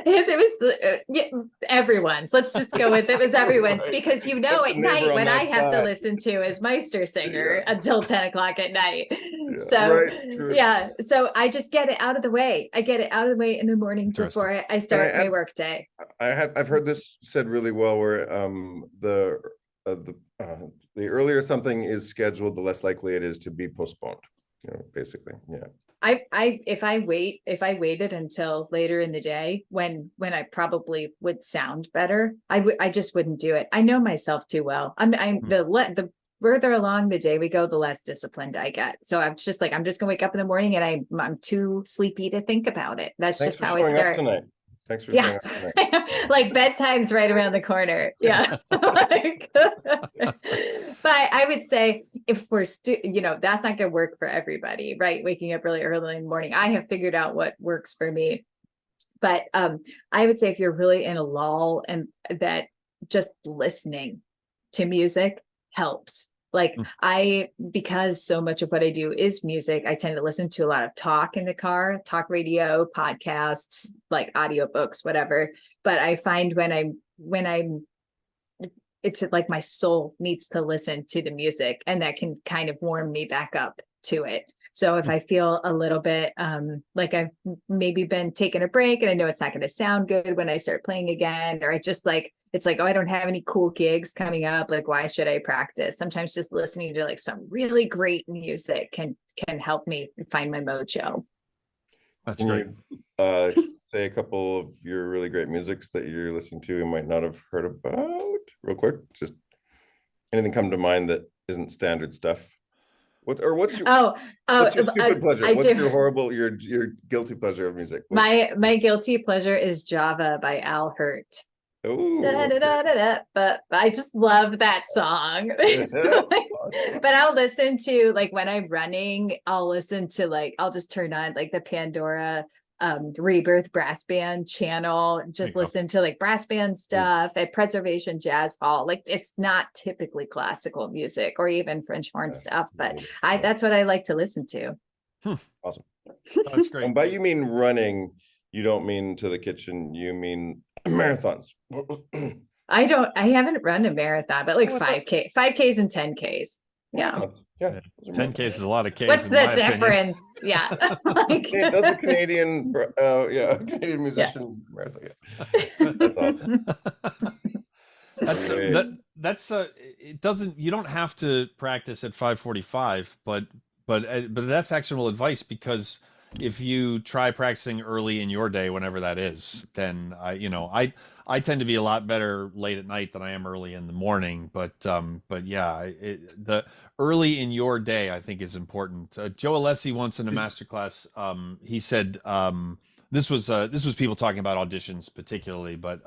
It was everyone's. Let's just go with it was everyone's, right. Because at night when I have to listen to his Meister singer until 10 o'clock at night. So I just get it out of the way. I get it out of the way in the morning before I start my work day. I've heard this said really well, where the earlier something is scheduled, the less likely it is to be postponed. Basically, yeah. If I waited until later in the day when I probably would sound better, I just wouldn't do it. I know myself too well. The further along the day we go, the less disciplined I get. So I'm just gonna wake up in the morning and I'm too sleepy to think about it. That's just how I start. Thanks for Yeah. staying up tonight. Like bedtime's right around the corner. Yeah. Like, but I would say if we're that's not gonna work for everybody, right? Waking up really early in the morning. I have figured out what works for me. But I would say if you're really in a lull, and that just listening to music helps. Like because so much of what I do is music, I tend to listen to a lot of talk in the car, talk radio, podcasts, like audiobooks, whatever. But I find when I'm it's like my soul needs to listen to the music, and that can kind of warm me back up to it. So if I feel a little bit like I've maybe been taking a break and I know it's not going to sound good when I start playing again, or I just like, it's like, oh, I don't have any cool gigs coming up. Like, why should I practice? Sometimes just listening to like some really great music can help me find my mojo. That's great. Say a couple of your really great musics that you're listening to and might not have heard about real quick. Just anything come to mind that isn't standard stuff? What's your stupid pleasure? What's your horrible, your guilty pleasure of music? My guilty pleasure is Java by Al Hurt. Oh, but I just love that song. But I'll listen to, like, when I'm running, I'll listen to, like, I'll just turn on like the Pandora Rebirth brass band channel, just listen to like brass band stuff at Preservation Jazz Hall. Like, it's not typically classical music or even French horn stuff, but that's what I like to listen to. Awesome. That's great. And by you mean running, you don't mean to the kitchen, you mean marathons. I haven't run a marathon, but like 5Ks and 10Ks. Yeah. 10Ks is a lot of Ks. What's the difference? Yeah. Like, that's a Canadian musician marathon. That's awesome. It doesn't, you don't have to practice at 5:45, but that's actual advice, because if you try practicing early in your day, whenever that is, then I tend to be a lot better late at night than I am early in the morning. But yeah, the early in your day, I think, is important. Joe Alessi once in a masterclass, he said, this was people talking about auditions particularly, but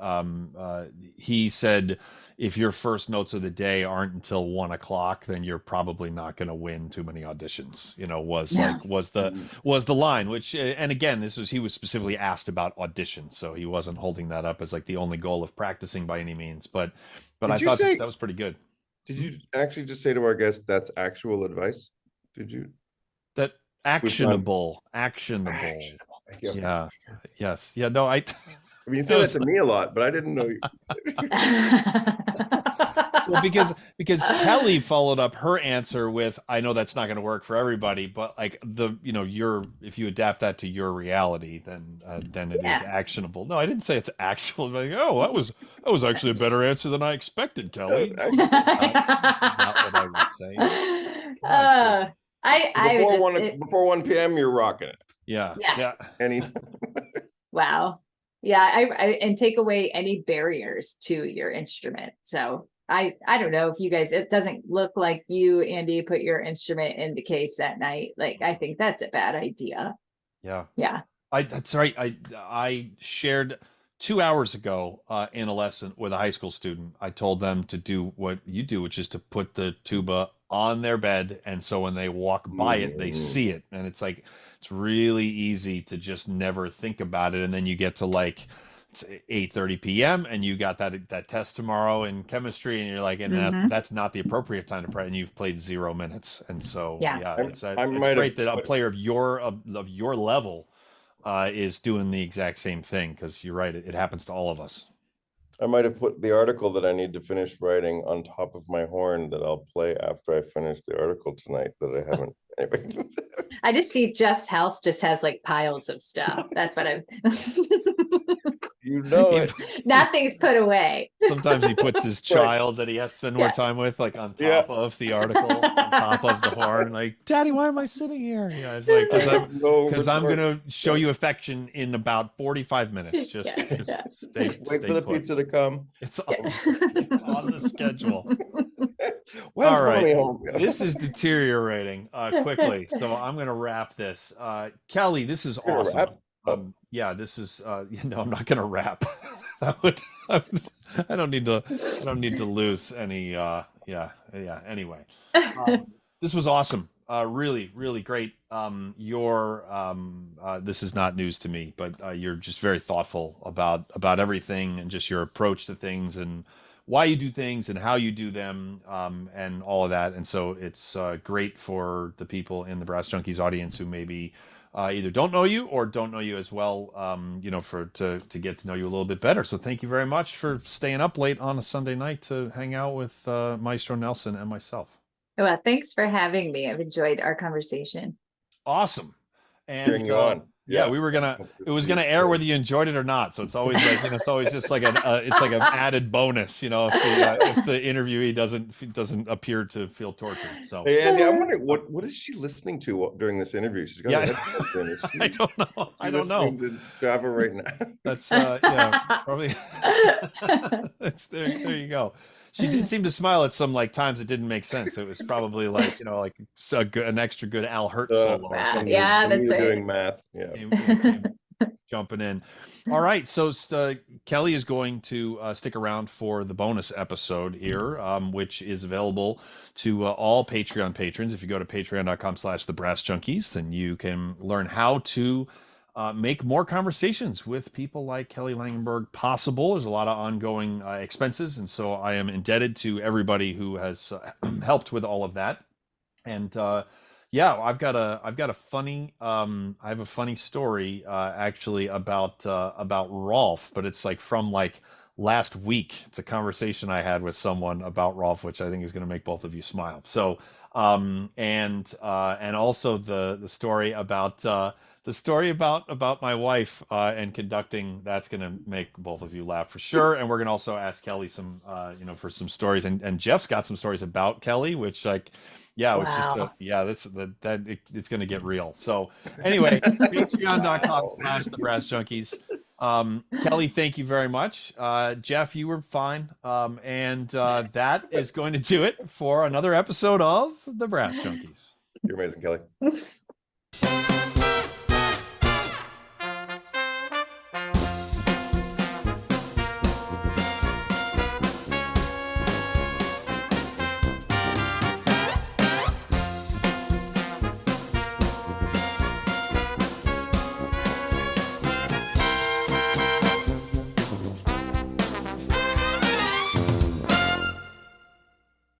he said, if your first notes of the day aren't until 1 o'clock, then you're probably not going to win too many auditions. Was the line, which, and again, he was specifically asked about auditions, so he wasn't holding that up as like the only goal of practicing by any means. But I thought that was pretty good. Did you actually just say to our guest that's actual advice? Did you? That actionable. Yeah. Yes. Yeah. No. I mean, you say that to me a lot, but I didn't know you. Well, because Kelly followed up her answer with, I know that's not going to work for everybody, but like if you adapt that to your reality, then it is actionable. No, I didn't say it's actual. Like, oh, that was actually a better answer than I expected, Kelly. Not what I was saying. Before 1 p.m. you're rocking it. Yeah. Anytime. Wow. Yeah, and take away any barriers to your instrument. So I don't know if you guys, it doesn't look like you, Andy, put your instrument in the case that night. Like, I think that's a bad idea. Yeah. That's right. I shared 2 hours ago in a lesson with a high school student. I told them to do what you do, which is to put the tuba on their bed, and so when they walk by it, they see it. And it's like, it's really easy to just never think about it, and then you get to like, it's 8:30 p.m. and you got that test tomorrow in chemistry, and you're like, and that's not the appropriate time to play, and you've played 0 minutes. And so it's great that a player of your level is doing the exact same thing, because you're right, it happens to all of us. I might have put the article that I need to finish writing on top of my horn that I'll play after I finish the article tonight that I haven't. Anyway. I just see Jeff's house just has like piles of stuff. That's what I've. Nothing's put away. Sometimes he puts his child that he has to spend more time with, like on top of the article, on top of the horn. Like, Daddy, why am I sitting here? Yeah, it's like, because I'm gonna show you affection in about 45 minutes. Just stay. Wait for the pizza to come. It's on the schedule. When's all right, home? This is deteriorating quickly, so I'm gonna wrap this. Kelly, this is awesome. Yeah, this is I'm not gonna rap. That would, I don't need to lose any anyway. This was awesome. Really, really great. This is not news to me, but you're just very thoughtful about everything and just your approach to things and why you do things and how you do them, and all of that. And so it's great for the people in the Brass Junkies audience who maybe either don't know you or don't know you as well, to get to know you a little bit better. So thank you very much for staying up late on a Sunday night to hang out with Maestro Nelsen and myself. Well, thanks for having me. I've enjoyed our conversation. Awesome. Cheering And you on. yeah, we were it was gonna air whether you enjoyed it or not. So it's always like, it's always just like it's like an added bonus, if the interviewee doesn't appear to feel tortured. So Hey, Andy, I'm wondering what is she listening to during this interview? She's got Yeah. her headphones in. Is she- I don't know. I don't know. listening to Java right now. That's probably. There you go. She did seem to smile at some times it didn't make sense. It was probably an extra good Al Hurt solo or something. Yeah, that's right. Doing math. Yeah. Came jumping in. All right, so Kelly is going to stick around for the bonus episode here, which is available to all Patreon patrons. If you go to patreon.com/thebrassjunkies, then you can learn how to make more conversations with people like Kelly Langenberg possible. There's a lot of ongoing expenses, and so I am indebted to everybody who has helped with all of that. And I've got a funny I have a funny story actually about Rolf, but it's from last week. It's a conversation I had with someone about Rolf, which I think is going to make both of you smile. So and also the story about my wife and conducting. That's going to make both of you laugh for sure. And we're going to also ask Kelly some for some stories, and Jeff's got some stories about Kelly, which Wow. it's going to get real. So anyway, patreon.com/thebrassjunkies. Kelly, thank you very much. Jeff, you were fine. And that is going to do it for another episode of the Brass Junkies. You're amazing, Kelly.